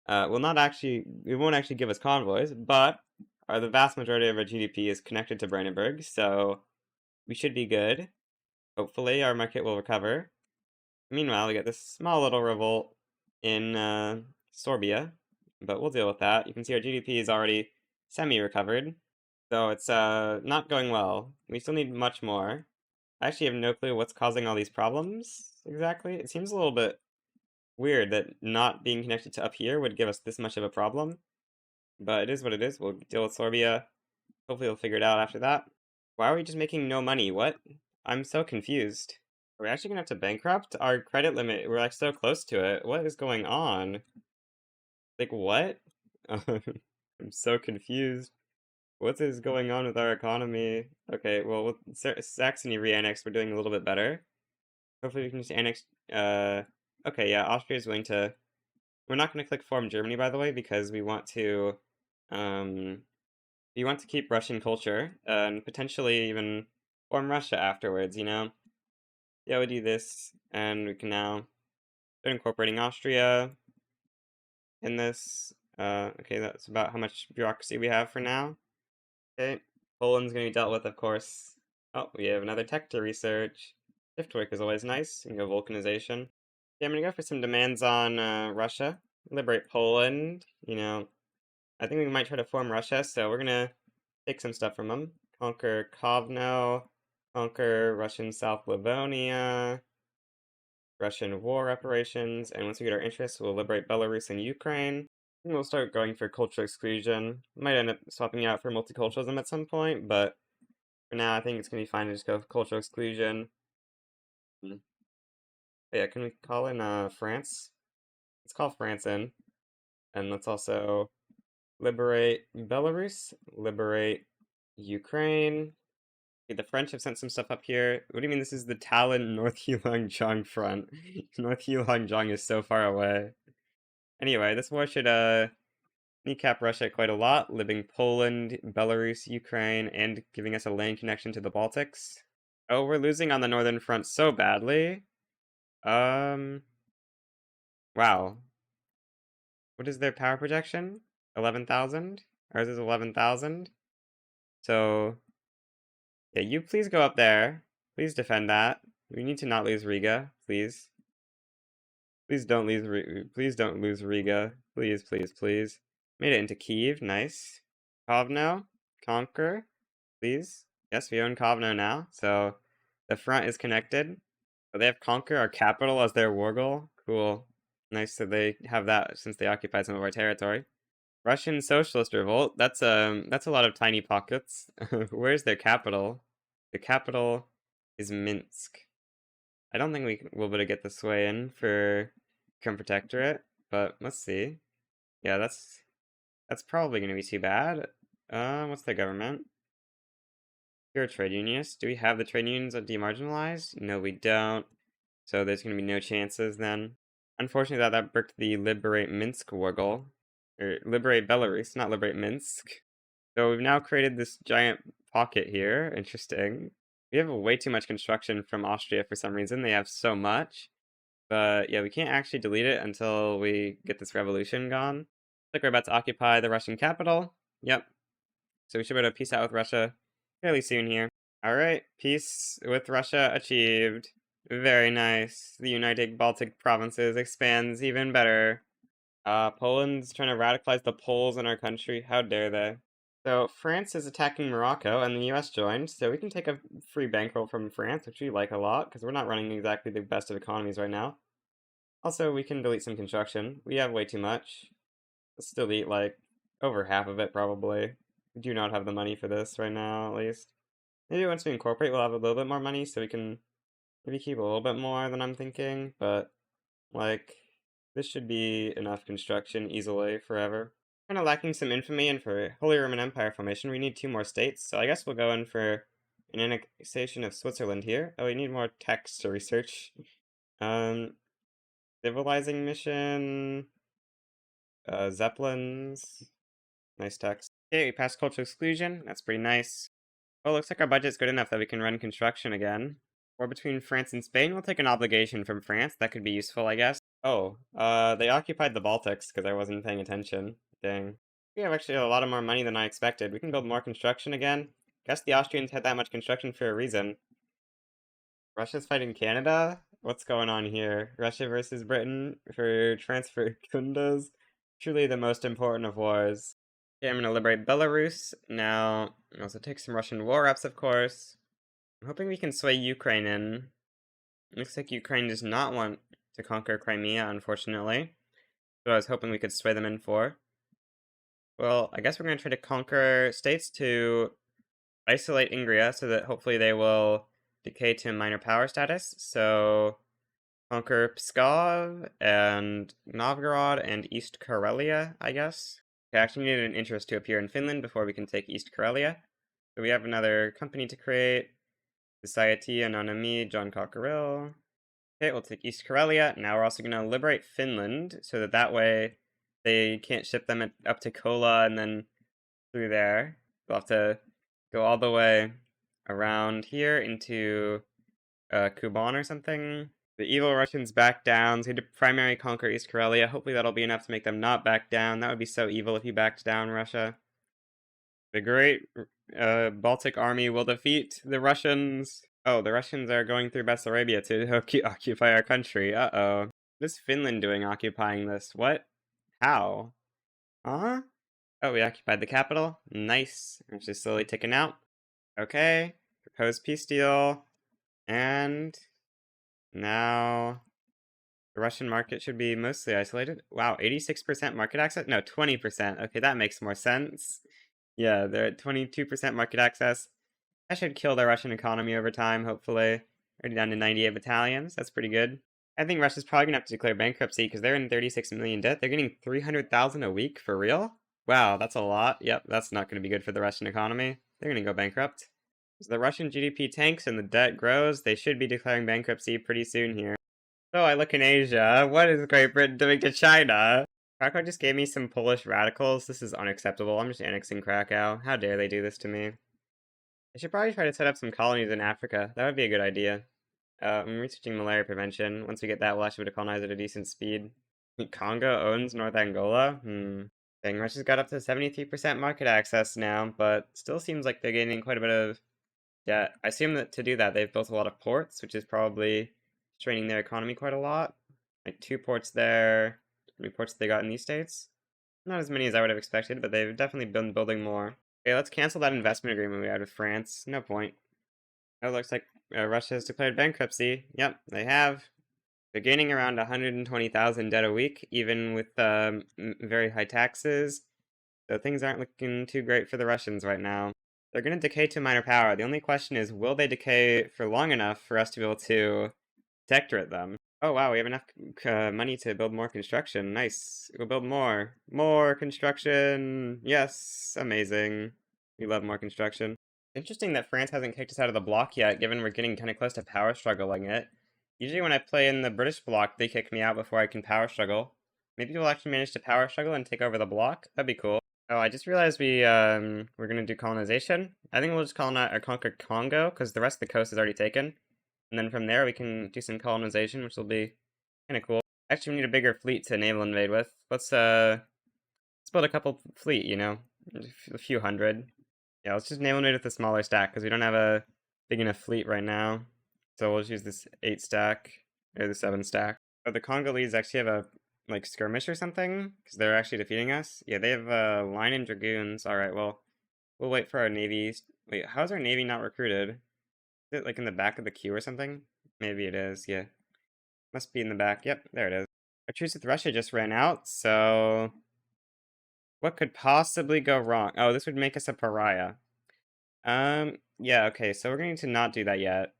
It won't actually give us convoys, but the vast majority of our GDP is connected to Brandenburg, so we should be good. Hopefully our market will recover. Meanwhile, we get this small little revolt in Sorbia, but we'll deal with that. You can see our GDP is already semi-recovered, so it's not going well. We still need much more. I actually have no clue what's causing all these problems exactly. It seems a little bit weird that not being connected to up here would give us this much of a problem, but it is what it is. We'll deal with Sorbia. Hopefully we'll figure it out after that. Why are we just making no money? What? I'm so confused. Are we actually gonna have to bankrupt? Our credit limit, we're like so close to it. What is going on? Like, what? I'm so confused. What is going on with our economy? Okay, well, with Saxony re-annexed, we're doing a little bit better. Hopefully we can just annex, okay, yeah, Austria is willing to... We're not going to click Form Germany, by the way, because we want to, You want to keep Russian culture and potentially even form Russia afterwards, you know? Yeah, we do this, and we can now start incorporating Austria in this. Okay, that's about how much bureaucracy we have for now. Okay, Poland's gonna be dealt with, of course. Oh, we have another tech to research. Shift work is always nice. You can go vulcanization. Yeah, I'm gonna go for some demands on Russia. Liberate Poland. You know, I think we might try to form Russia, so we're gonna take some stuff from them. Conquer Kovno, conquer Russian South Livonia, Russian war reparations, and once we get our interests, we'll liberate Belarus and Ukraine. And we'll start going for cultural exclusion. Might end up swapping out for multiculturalism at some point, but for now, I think it's gonna be fine to just go for cultural exclusion. Mm. But yeah, can we call in France? Let's call France in, and let's also liberate Belarus, liberate Ukraine. Okay, the French have sent some stuff up here. What do you mean this is the Talon North Heilongjiang front? North Heilongjiang is so far away. Anyway, this war should kneecap Russia quite a lot, living Poland, Belarus, Ukraine, and giving us a land connection to the Baltics. Oh, we're losing on the northern front so badly. Um, wow. What is their power projection? 11,000? Ours is 11,000. So, yeah, you please go up there. Please defend that. We need to not lose Riga, please. Please don't lose Riga. Please, please, please. Made it into Kyiv, nice. Kovno, conquer, please. Yes, we own Kovno now, so the front is connected. Oh, they have conquer our capital as their war goal. Cool. Nice that they have that since they occupied some of our territory. Russian Socialist Revolt. That's a lot of tiny pockets. Where's their capital? The capital is Minsk. I don't think we'll be able to get the sway in for Krim Protectorate, but let's see. Yeah, that's probably gonna be too bad. What's the government? You're a trade unionist. Do we have the trade unions demarginalized? No, we don't. So there's gonna be no chances then. Unfortunately, that bricked the Liberate Minsk war goal. Or Liberate Belarus, not Liberate Minsk. So we've now created this giant pocket here. Interesting. We have way too much construction from Austria for some reason. They have so much. But yeah, we can't actually delete it until we get this revolution gone. Looks like we're about to occupy the Russian capital. Yep. So we should be able to peace out with Russia fairly soon here. Alright, peace with Russia achieved. Very nice. The United Baltic provinces expands even better. Poland's trying to radicalize the Poles in our country. How dare they? So France is attacking Morocco, and the US joined, so we can take a free bankroll from France, which we like a lot, because we're not running exactly the best of economies right now. Also, we can delete some construction. We have way too much. Let's delete, like, over half of it, probably. We do not have the money for this right now, at least. Maybe once we incorporate, we'll have a little bit more money, so we can maybe keep a little bit more than I'm thinking, but, like, this should be enough construction easily forever. Kind of lacking some infamy, and for Holy Roman Empire formation, we need 2 more states, so I guess we'll go in for an annexation of Switzerland here. Oh, we need more text to research. Um, Civilizing mission, Zeppelins, nice text. Okay, we passed cultural exclusion, that's pretty nice. Well, looks like our budget's good enough that we can run construction again. War between France and Spain, we'll take an obligation from France, that could be useful, I guess. Oh, they occupied the Baltics because I wasn't paying attention. Dang. We have actually a lot of more money than I expected. We can build more construction again. Guess the Austrians had that much construction for a reason. Russia's fighting Canada? What's going on here? Russia versus Britain for transfer kundas? Truly the most important of wars. Okay, I'm gonna liberate Belarus. Now, also take some Russian war reps, of course. I'm hoping we can sway Ukraine in. Looks like Ukraine does not want to conquer Crimea, unfortunately. So I was hoping we could sway them in for. Well, I guess we're gonna try to conquer states to isolate Ingria so that hopefully they will decay to minor power status. So conquer Pskov and Novgorod and East Karelia, I guess. Okay, I actually needed an interest to appear in Finland before we can take East Karelia. So we have another company to create. Society Anonyme, John Cockerill. Okay, we'll take East Karelia. Now we're also going to liberate Finland so that way they can't ship them up to Kola and then through there. We'll have to go all the way around here into Kuban or something. The evil Russians back down, so we had to primary conquer East Karelia. Hopefully that'll be enough to make them not back down. That would be so evil if you backed down, Russia. The great Baltic army will defeat the Russians. Oh, the Russians are going through Bessarabia to occupy our country. Uh-oh. What is Finland doing occupying this? What? How? Huh? Oh, we occupied the capital. Nice. It's just slowly ticking out. Okay. Proposed peace deal. And now the Russian market should be mostly isolated. Wow, 86% market access? No, 20%. Okay, that makes more sense. Yeah, they're at 22% market access. That should kill the Russian economy over time, hopefully. Already down to 98 battalions. That's pretty good. I think Russia's probably gonna have to declare bankruptcy because they're in 36 million debt. They're getting 300,000 a week for real? Wow, that's a lot. Yep, that's not gonna be good for the Russian economy. They're gonna go bankrupt. As the Russian GDP tanks and the debt grows, they should be declaring bankruptcy pretty soon here. So I look in Asia. What is Great Britain doing to China? Krakow just gave me some Polish radicals. This is unacceptable. I'm just annexing Krakow. How dare they do this to me? I should probably try to set up some colonies in Africa. That would be a good idea. I'm researching malaria prevention. Once we get that, we'll actually be able to colonize at a decent speed. Congo owns North Angola? Dang, Russia's got up to 73% market access now, but still seems like they're gaining quite a bit of debt. I assume that to do that, they've built a lot of ports, which is probably straining their economy quite a lot. Like 2 ports there. How many ports they got in these states? Not as many as I would have expected, but they've definitely been building more. Okay, let's cancel that investment agreement we had with France. No point. Oh, looks like Russia has declared bankruptcy. Yep, they have. They're gaining around 120,000 debt a week, even with very high taxes. So things aren't looking too great for the Russians right now. They're going to decay to minor power. The only question is, will they decay for long enough for us to be able to protectorate them? Oh wow, we have enough money to build more construction. Nice. We'll build more. More construction. Yes, amazing. We love more construction. Interesting that France hasn't kicked us out of the bloc yet, given we're getting kind of close to power struggling it. Usually when I play in the British bloc, they kick me out before I can power struggle. Maybe we'll actually manage to power struggle and take over the bloc. That'd be cool. Oh, I just realized we're gonna do colonization. I think we'll just colonize or conquer Congo, because the rest of the coast is already taken. And then from there we can do some colonization, which will be kind of cool. Actually, we need a bigger fleet to naval invade with. Let's build a couple fleet, you know, a few hundred. Yeah, let's just naval invade with a smaller stack because we don't have a big enough fleet right now. So we'll just use this 8 stack or the 7 stack. Oh, the Congolese actually have a like skirmish or something because they're actually defeating us. Yeah, they have line and dragoons. All right, well, we'll wait for our navy. Wait, how's our navy not recruited? Is it like in the back of the queue or something? Maybe it is, yeah. Must be in the back. Yep, there it is. Our truce with Russia just ran out, so what could possibly go wrong? Oh, this would make us a pariah. Yeah, okay, so we're going to not do that yet.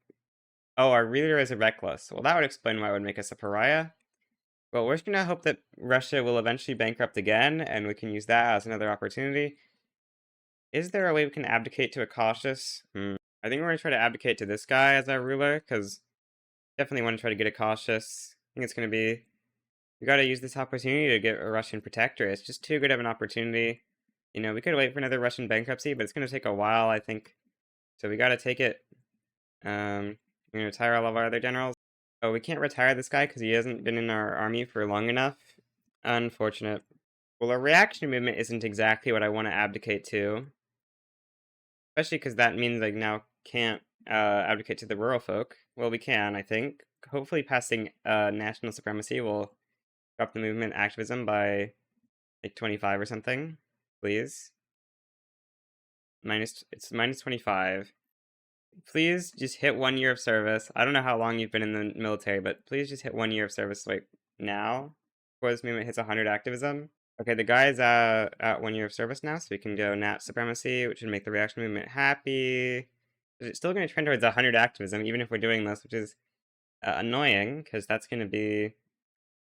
Oh, our leader is a reckless. Well, that would explain why it would make us a pariah. Well, we're just gonna hope that Russia will eventually bankrupt again, and we can use that as another opportunity. Is there a way we can abdicate to a cautious? I think we're gonna try to abdicate to this guy as our ruler, because definitely want to try to get a cautious. I think it's gonna be. We gotta use this opportunity to get a Russian protectorate. It's just too good of an opportunity. You know, we could wait for another Russian bankruptcy, but it's gonna take a while, I think. So we gotta take it. We're gonna retire all of our other generals. Oh, we can't retire this guy because he hasn't been in our army for long enough. Unfortunate. Well, a reaction movement isn't exactly what I want to abdicate to. Especially because that means I now can't abdicate to the rural folk. Well, we can, I think. Hopefully passing national supremacy will drop the movement activism by like 25 or something. Please. It's minus 25. Please just hit 1 year of service. I don't know how long you've been in the military, but please just hit 1 year of service like now before this movement hits 100 activism. Okay, the guy is at 1 year of service now, so we can go nat supremacy, which would make the reaction movement happy. It's still going to trend towards 100 activism, even if we're doing this, which is annoying, because that's going to be,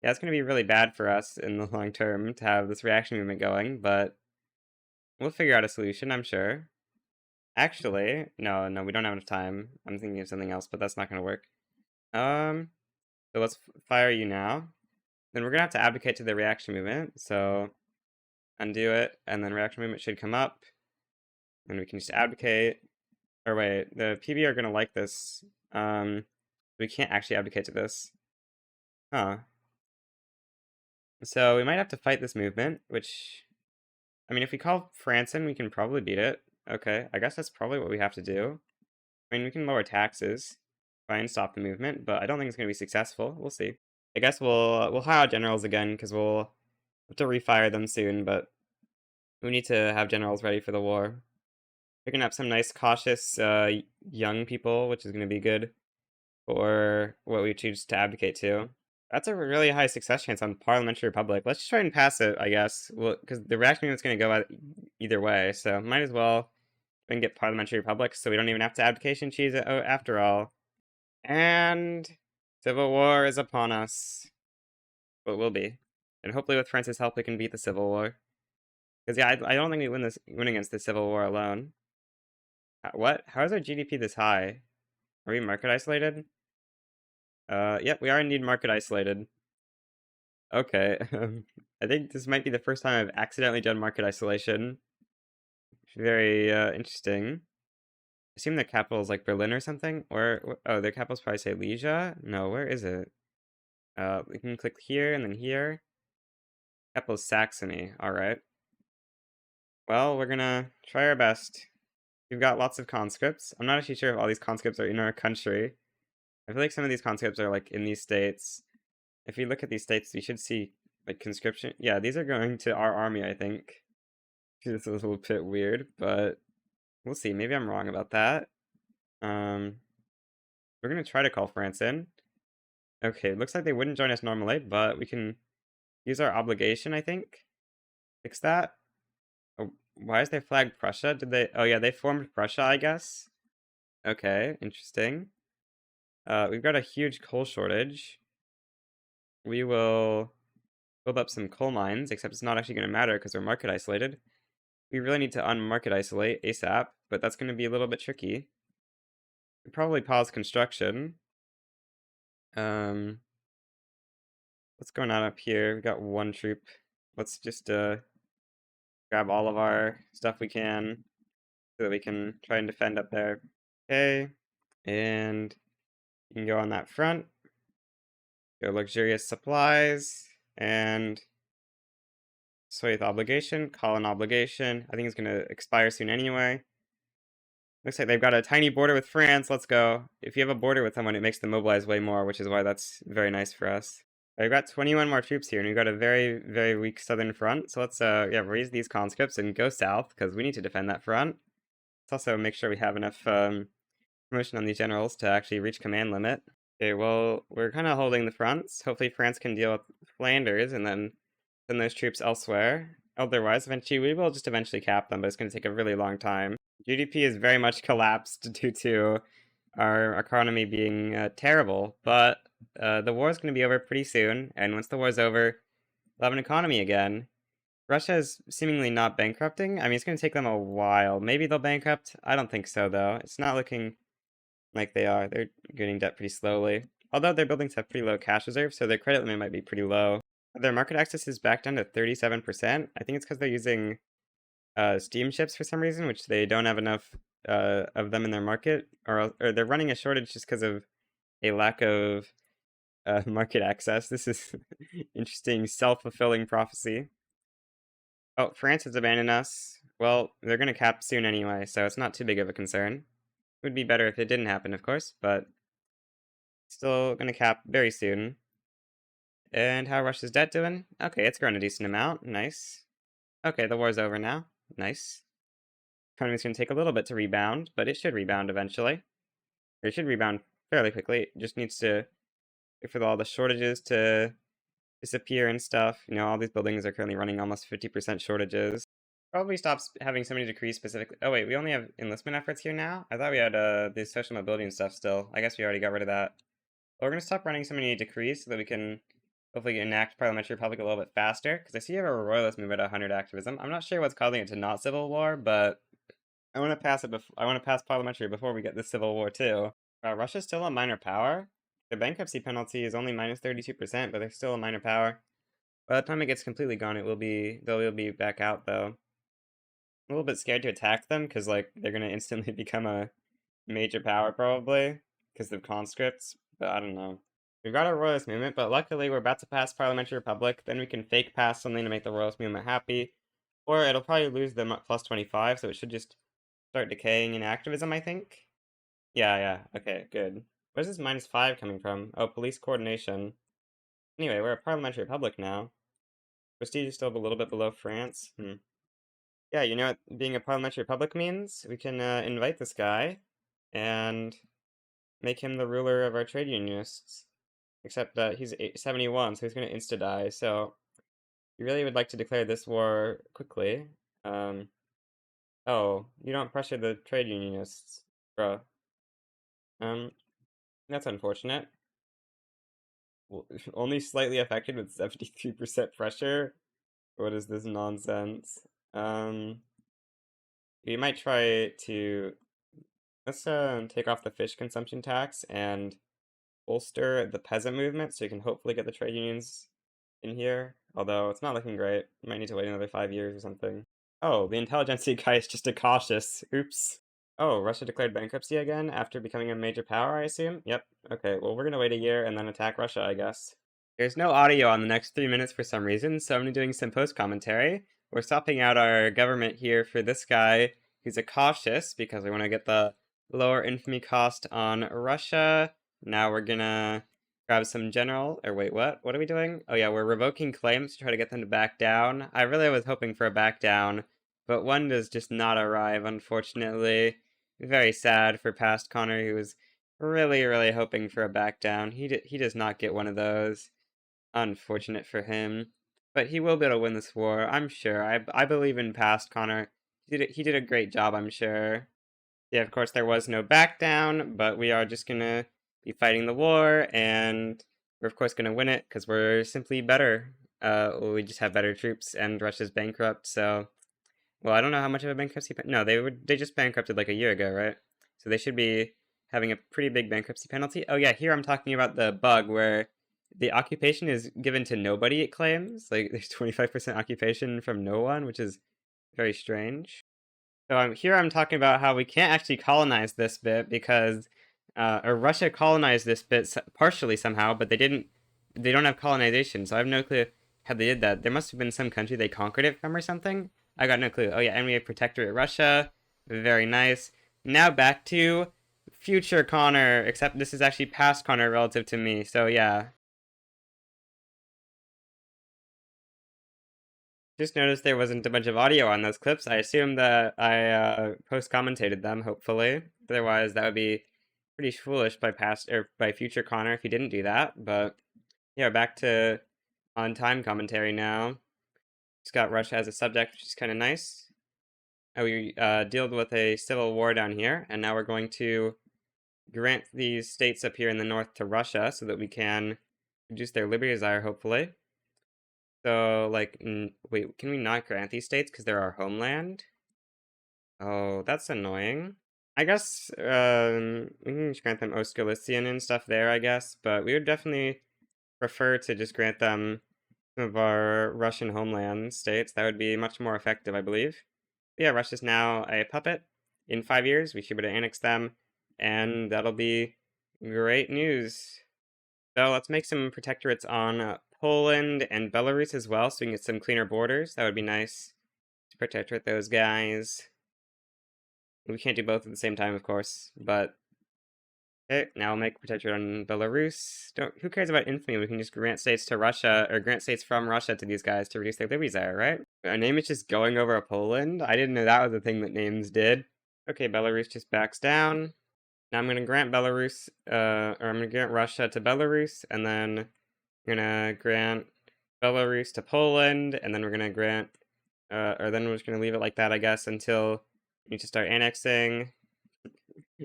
yeah, it's going to be really bad for us in the long term to have this reaction movement going, but we'll figure out a solution, I'm sure. Actually, no, we don't have enough time. I'm thinking of something else, but that's not going to work. So let's fire you now. Then we're going to have to abdicate to the reaction movement, so undo it, and then reaction movement should come up. And we can just abdicate. Or wait, the PB are gonna like this. We can't actually abdicate to this. Huh. So we might have to fight this movement, which, I mean, if we call France in, we can probably beat it. Okay, I guess that's probably what we have to do. I mean, we can lower taxes, try and stop the movement, but I don't think it's going to be successful. We'll see. I guess we'll hire generals again because we'll have to refire them soon, but we need to have generals ready for the war. Picking up some nice, cautious, young people, which is going to be good for what we choose to abdicate to. That's a really high success chance on Parliamentary Republic. Let's just try and pass it, I guess. Well, because the reaction is going to go either way, so might as well and get Parliamentary Republic so we don't even have to abdication cheese it after all. And Civil War is upon us. But will be. And hopefully with France's help we can beat the Civil War. Because yeah, I don't think we win against the Civil War alone. What? How is our GDP this high? Are we market isolated? Yep, we are indeed market isolated. Okay, I think this might be the first time I've accidentally done market isolation. Very interesting. I assume their capital is like Berlin or something. Or oh, their capital's probably say Liège. No, where is it? We can click here and then here. Capital is Saxony. All right. Well, we're gonna try our best. We've got lots of conscripts. I'm not actually sure if all these conscripts are in our country. I feel like some of these conscripts are like in these states. If you look at these states, you should see like conscription. Yeah, these are going to our army, I think. This is a little bit weird, but we'll see. Maybe I'm wrong about that. We're gonna try to call France in. Okay, looks like they wouldn't join us normally, but we can use our obligation, I think. Fix that. Oh, why is their flag Prussia? Did they? Oh yeah, they formed Prussia, I guess. Okay, interesting. We've got a huge coal shortage. We will build up some coal mines, except it's not actually going to matter because we're market isolated. We really need to unmarket isolate ASAP, but that's going to be a little bit tricky. We probably pause construction. What's going on up here? We got one troop. Let's just grab all of our stuff we can so that we can try and defend up there. Okay, and you can go on that front. Go luxurious supplies and Soyuz obligation, call an obligation. I think it's going to expire soon anyway. Looks like they've got a tiny border with France. Let's go. If you have a border with someone, it makes them mobilize way more, which is why that's very nice for us. We've got 21 more troops here, and we've got a very, very weak southern front. So let's yeah, raise these conscripts and go south, because we need to defend that front. Let's also make sure we have enough promotion on these generals to actually reach command limit. Okay, well, we're kind of holding the fronts. Hopefully France can deal with Flanders and then send those troops elsewhere. Otherwise, eventually, we will just eventually cap them, but it's going to take a really long time. GDP is very much collapsed due to our economy being terrible, but the war is going to be over pretty soon, and once the war is over, we'll have an economy again. Russia is seemingly not bankrupting. I mean, it's going to take them a while. Maybe they'll bankrupt. I don't think so, though. It's not looking like they are. They're getting debt pretty slowly. Although their buildings have pretty low cash reserves, so their credit limit might be pretty low. Their market access is back down to 37%. I think it's because they're using steamships for some reason, which they don't have enough of them in their market, or they're running a shortage just because of a lack of market access. This is interesting, self-fulfilling prophecy. Oh, France has abandoned us. Well, they're going to cap soon anyway, so it's not too big of a concern. It would be better if it didn't happen, of course, but still going to cap very soon. And how Russia's debt doing? Okay, it's grown a decent amount. Nice. Okay, the war's over now. Nice. Economy's going to take a little bit to rebound, but it should rebound eventually. Or it should rebound fairly quickly. It just needs to wait for all the shortages to disappear and stuff. You know, all these buildings are currently running almost 50% shortages. Probably stops having so many decrees specifically. Oh wait, we only have enlistment efforts here now? I thought we had the social mobility and stuff still. I guess we already got rid of that. But we're going to stop running so many decrees so that we can hopefully enact Parliamentary Republic a little bit faster. Because I see you have a royalist movement at 100 activism. I'm not sure what's causing it to not civil war, but I want to pass it. I want to pass parliamentary before we get this civil war too. Russia's still a minor power. The bankruptcy penalty is only minus 32%, but they're still a minor power. By the time it gets completely gone, they'll be back out though. a little bit scared to attack them because like they're gonna instantly become a major power probably because of conscripts, but I don't know. We've got a royalist movement, but luckily we're about to pass parliamentary republic. Then we can fake pass something to make the royalist movement happy, or it'll probably lose them at plus 25, so it should just start decaying in activism, I think. Yeah, okay, good. Where's this -5 coming from? Oh, police coordination. Anyway, we're a parliamentary republic now. Prestige is still a little bit below France. Yeah, you know what being a parliamentary republic means? We can invite this guy and make him the ruler of our trade unionists. Except that he's 71, so he's going to insta-die, so we really would like to declare this war quickly. Um, oh, you don't pressure the trade unionists, bro. Um, that's unfortunate. Well, only slightly affected with 73% pressure? What is this nonsense? We might try to... Let's take off the fish consumption tax and bolster the peasant movement so you can hopefully get the trade unions in here. Although it's not looking great. You might need to wait another 5 years or something. Oh, the intelligentsia guy is just a cautious. Oops. Oh, Russia declared bankruptcy again after becoming a major power, I assume? Yep. Okay, well, we're gonna wait a year and then attack Russia, I guess. There's no audio on the next 3 minutes for some reason, so I'm doing some post-commentary. We're swapping out our government here for this guy who's a cautious because we want to get the lower infamy cost on Russia. Now we're gonna grab some general, or wait, what? What are we doing? Oh yeah, we're revoking claims to try to get them to back down. I really was hoping for a back down, but one does just not arrive, unfortunately. Very sad for past Connor, who was really hoping for a back down. He does not get one of those. Unfortunate for him. But he will be able to win this war, I'm sure. I believe in past Connor. He did a great job, I'm sure. Yeah, of course, there was no back down, but we are just gonna be fighting the war, and we're of course gonna win it because we're simply better. We just have better troops, and Russia's bankrupt. So, well, I don't know how much of a bankruptcy. No, they just bankrupted like a year ago, right? So they should be having a pretty big bankruptcy penalty. Oh yeah, here I'm talking about the bug where the occupation is given to nobody. It claims like there's 25% occupation from no one, which is very strange. So here I'm talking about how we can't actually colonize this bit because, or Russia colonized this bit partially somehow, but they didn't. They don't have colonization, so I have no clue how they did that. There must have been some country they conquered it from or something. I got no clue. Oh yeah, and we have protectorate Russia. Very nice. Now back to future Connor, except this is actually past Connor relative to me. So yeah. Just noticed there wasn't a bunch of audio on those clips. I assume that I post-commentated them, hopefully. Otherwise, that would be pretty foolish by past or by future Connor if he didn't do that. But yeah, back to on-time commentary now. Just got Russia as a subject, which is kind of nice. We dealt with a civil war down here, and now we're going to grant these states up here in the north to Russia so that we can reduce their liberty desire, hopefully. So, like, wait, can we not grant these states because they're our homeland? Oh, that's annoying. I guess, we can just grant them Oskalician and stuff there, I guess, but we would definitely prefer to just grant them some of our Russian homeland states. That would be much more effective, I believe. But yeah, Russia's now a puppet. In 5 years, we should be able to annex them, and that'll be great news. So let's make some protectorates on Poland and Belarus as well, so we can get some cleaner borders. That would be nice to protectorate those guys. We can't do both at the same time, of course, but okay, now we'll make protectorate on Belarus. Who cares about infamy? We can just grant states to Russia, or grant states from Russia to these guys to reduce their liberty desire, right? Our name is just going over Poland? I didn't know that was a thing that names did. Okay, Belarus just backs down. Now I'm gonna grant Belarus, or I'm gonna grant Russia to Belarus, and then we're gonna grant Belarus to Poland, and then we're gonna grant, or then we're just gonna leave it like that, I guess, until we need to start annexing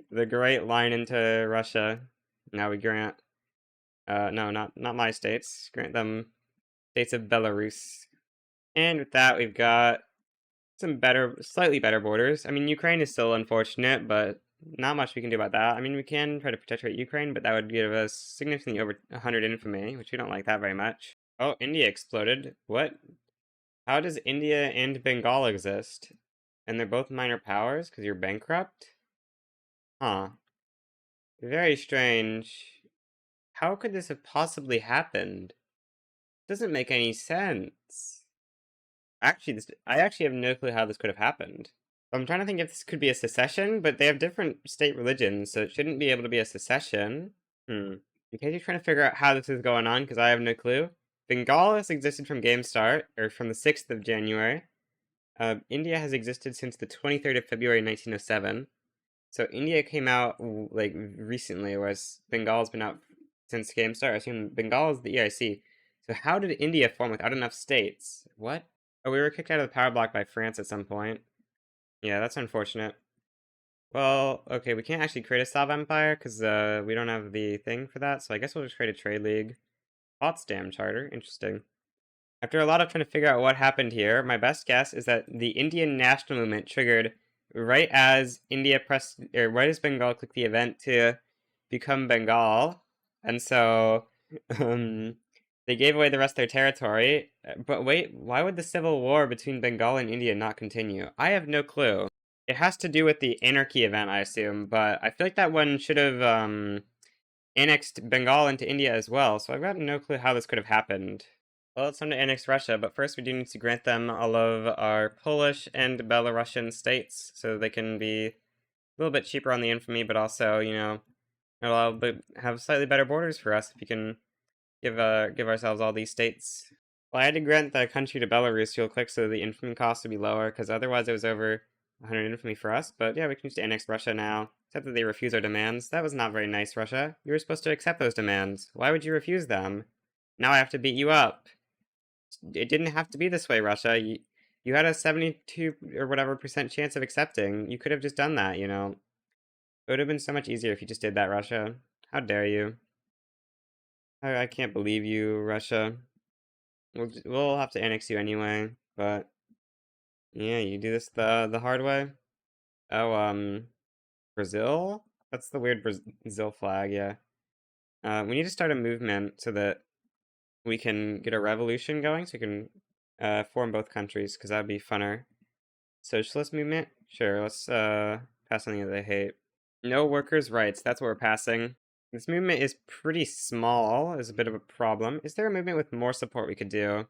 the Great Line into Russia. Now we grant, no, not my states. Grant them states of Belarus. And with that, we've got some slightly better borders. I mean, Ukraine is still unfortunate, but not much we can do about that. I mean, we can try to protectorate Ukraine, but that would give us significantly over 100 infamy, which we don't like that very much. Oh, India exploded. What? How does India and Bengal exist? And they're both minor powers because you're bankrupt? Huh. Very strange. How could this have possibly happened? Doesn't make any sense. Actually, I actually have no clue how this could have happened. I'm trying to think if this could be a secession, but they have different state religions, so it shouldn't be able to be a secession. In case you're trying to figure out how this is going on, because I have no clue. Bengal has existed from game start, or from the 6th of January. India has existed since the 23rd of February 1907. So India came out like recently, whereas Bengal's been out since game start. I assume Bengal is the EIC. So how did India form without enough states? What? Oh, we were kicked out of the power block by France at some point. Yeah, that's unfortunate. Well, okay, we can't actually create a Slav empire because we don't have the thing for that. So I guess we'll just create a trade league. Potsdam Charter, interesting. After a lot of trying to figure out what happened here, my best guess is that the Indian national movement triggered right as India pressed, or right as Bengal clicked the event to become Bengal, and so um, they gave away the rest of their territory. But wait, why would the civil war between Bengal and India not continue? I have no clue. It has to do with the anarchy event, I assume, but I feel like that one should have annexed Bengal into India as well, so I've got no clue how this could have happened. Well, it's time to annex Russia, but first we do need to grant them all of our Polish and Belarusian states so they can be a little bit cheaper on the infamy, but also, you know, have slightly better borders for us if you can give ourselves all these states. Well, I had to grant the country to Belarus real quick so the infamy cost would be lower, because otherwise it was over 100 infamy for us. But yeah, we can just annex Russia now. Except that they refuse our demands. That was not very nice, Russia. You were supposed to accept those demands. Why would you refuse them? Now I have to beat you up. It didn't have to be this way, Russia. You had a 72 or whatever percent chance of accepting. You could have just done that, you know. It would have been so much easier if you just did that, Russia. How dare you? I can't believe you, Russia. We'll have to annex you anyway, but yeah, you do this the hard way. Oh, Brazil? That's the weird Brazil flag, yeah. We need to start a movement so that we can get a revolution going, so we can form both countries, because that'd be funner. Socialist movement? Sure, let's pass something that they hate. No workers' rights, that's what we're passing. This movement is pretty small, is a bit of a problem. Is there a movement with more support we could do?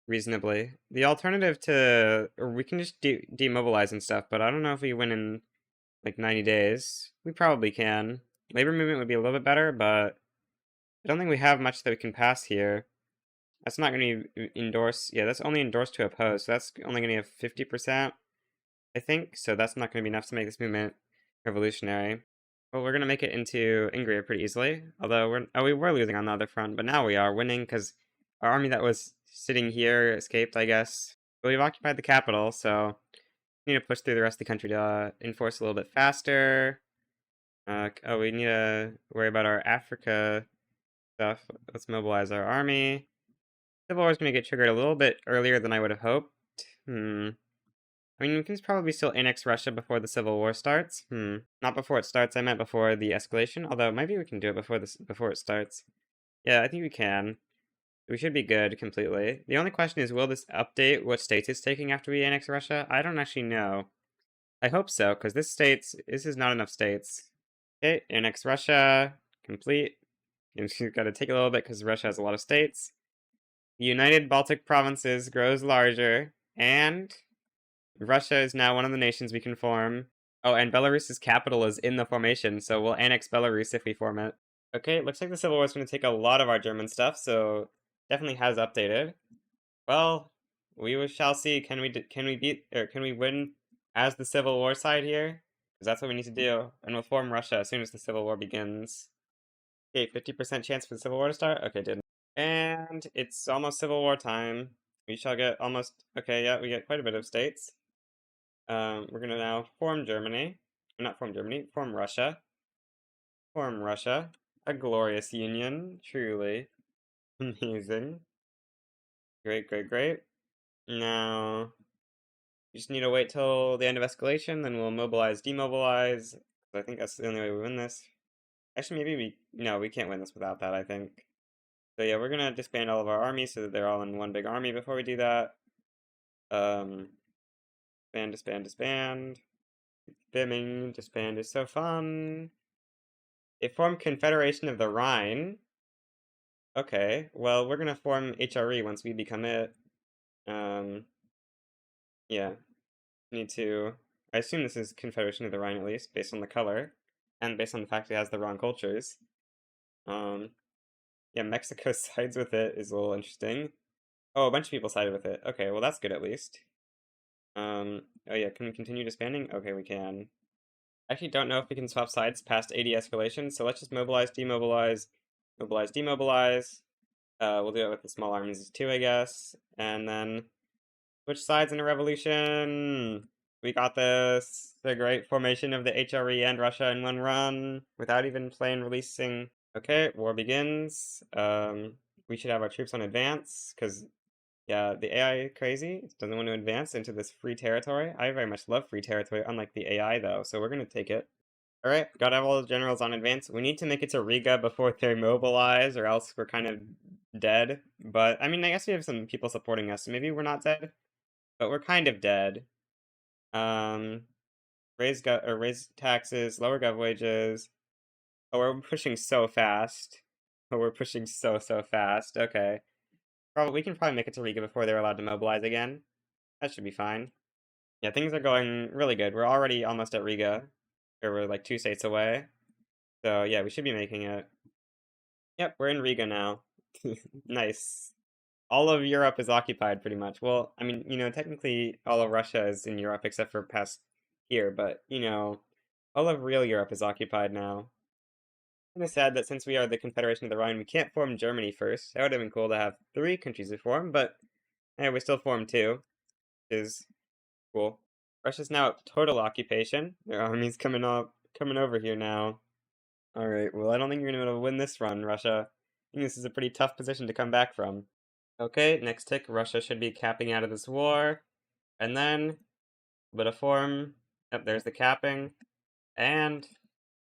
Reasonably. The alternative to, or we can just demobilize and stuff, but I don't know if we win in like 90 days. We probably can. Labor movement would be a little bit better, but I don't think we have much that we can pass here. That's not going to endorse, yeah, that's only endorsed to oppose, so that's only going to have 50%, I think, so that's not going to be enough to make this movement revolutionary. Well, we're going to make it into Ingria pretty easily, although we were losing on the other front, but now we are winning because our army that was sitting here escaped, I guess. But we've occupied the capital, so we need to push through the rest of the country to enforce a little bit faster. Oh, we need to worry about our Africa stuff. Let's mobilize our army. Civil War is going to get triggered a little bit earlier than I would have hoped. I mean, we can probably still annex Russia before the Civil War starts. Not before it starts, I meant before the escalation, although maybe we can do it before it starts. Yeah, I think we can. We should be good completely. The only question is, will this update what states it's taking after we annex Russia? I don't actually know. I hope so, because this is not enough states. Okay, annex Russia, complete. It's got to take a little bit because Russia has a lot of states. The United Baltic Provinces grows larger, and Russia is now one of the nations we can form. Oh, and Belarus's capital is in the formation, so we'll annex Belarus if we form it. Okay, it looks like the Civil War is going to take a lot of our German stuff, so definitely has updated. Well, we shall see. Can we win as the Civil War side here? Because that's what we need to do, and we'll form Russia as soon as the Civil War begins. Okay, 50% chance for the Civil War to start? Okay, didn't. And it's almost Civil War time. We shall get almost, okay, yeah, we get quite a bit of states. We're gonna now form Germany. Not form Germany, form Russia. Form Russia. A glorious union, truly. Amazing. Great, great, great. Now, we just need to wait till the end of escalation, then we'll mobilize, demobilize. I think that's the only way we win this. Actually, no, we can't win this without that, I think. So yeah, we're gonna disband all of our armies so that they're all in one big army before we do that. Disband, disband, disband. Bimming, disband is so fun. They formed Confederation of the Rhine. Okay, well, we're gonna form HRE once we become it. Yeah, need to. I assume this is Confederation of the Rhine at least, based on the color, and based on the fact it has the wrong cultures. Um, yeah, Mexico sides with it is a little interesting. Oh, a bunch of people sided with it. Okay, well that's good at least. Oh yeah, can we continue disbanding? Okay, we can. I actually don't know if we can swap sides past 80 escalation, so let's just mobilize, demobilize, mobilize, demobilize. We'll do it with the small armies too, I guess. And then switch sides in a revolution. We got this. The great formation of the HRE and Russia in one run without even playing releasing. Okay, war begins. We should have our troops on advance because yeah, the AI crazy doesn't want to advance into this free territory. I very much love free territory, unlike the AI though, so we're gonna take it. Alright, gotta have all the generals on advance. We need to make it to Riga before they mobilize, or else we're kind of dead. But, I mean, I guess we have some people supporting us, so maybe we're not dead. But we're kind of dead. Um, raise taxes, lower gov wages. Oh, we're pushing so fast. Oh, we're pushing so fast. Okay. We can probably make it to Riga before they're allowed to mobilize again. That should be fine. Yeah, things are going really good. We're already almost at Riga. Or we're like 2 states away. So yeah, we should be making it. Yep, we're in Riga now. Nice. All of Europe is occupied pretty much. Well, I mean, technically all of Russia is in Europe except for past here, but, all of real Europe is occupied now. Kind of sad that since we are the Confederation of the Rhine, we can't form Germany first. That would have been cool to have 3 countries to form, but yeah, we still formed 2, which is cool. Russia's now at total occupation. Their army's coming over here now. Alright, well, I don't think you're gonna be able to win this run, Russia. I think this is a pretty tough position to come back from. Okay, next tick, Russia should be capping out of this war. And then, a bit of form. Yep, there's the capping. And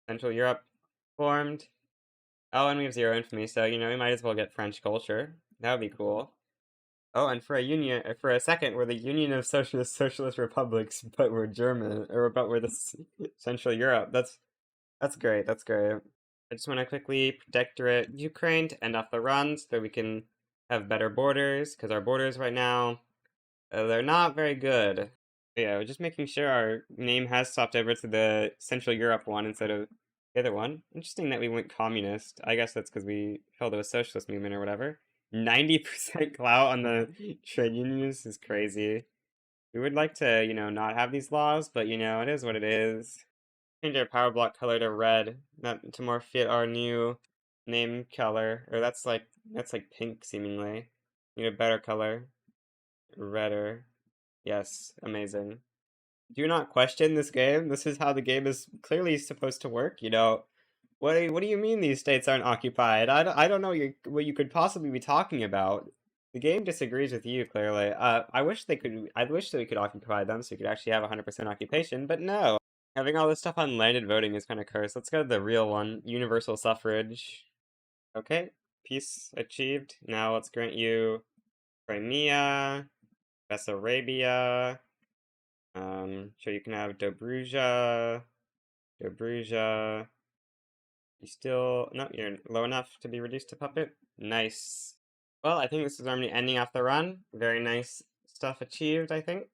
Central Europe formed. Oh, and we have 0 infamy, so, we might as well get French culture. That would be cool. Oh, and for a second, we're the Union of Socialist Republics, but we're German, but we're the Central Europe. That's great, that's great. I just want to quickly protectorate Ukraine to end off the run so that we can have better borders, because our borders right now, they're not very good. But yeah, we're just making sure our name has swapped over to the Central Europe one instead of the other one. Interesting that we went communist. I guess that's because we held a socialist movement or whatever. 90% clout on the trade unions is crazy. We would like to, not have these laws, but, it is what it is. Change our power block color to red, not to more fit our new name color. Or that's like pink seemingly. Need a better color. Redder. Yes, amazing. Do not question this game. This is how the game is clearly supposed to work. What do you mean these states aren't occupied? I don't know what you could possibly be talking about. The game disagrees with you clearly. I wish that we could occupy them so we could actually have 100% occupation, but no. Having all this stuff on landed voting is kind of cursed. Let's go to the real one, universal suffrage. Okay, peace achieved. Now let's grant you Crimea, Bessarabia. Sure you can have Dobruja. Dobruja. You still, no, you're low enough to be reduced to puppet. Nice. Well, I think this is Army ending off the run. Very nice stuff achieved, I think.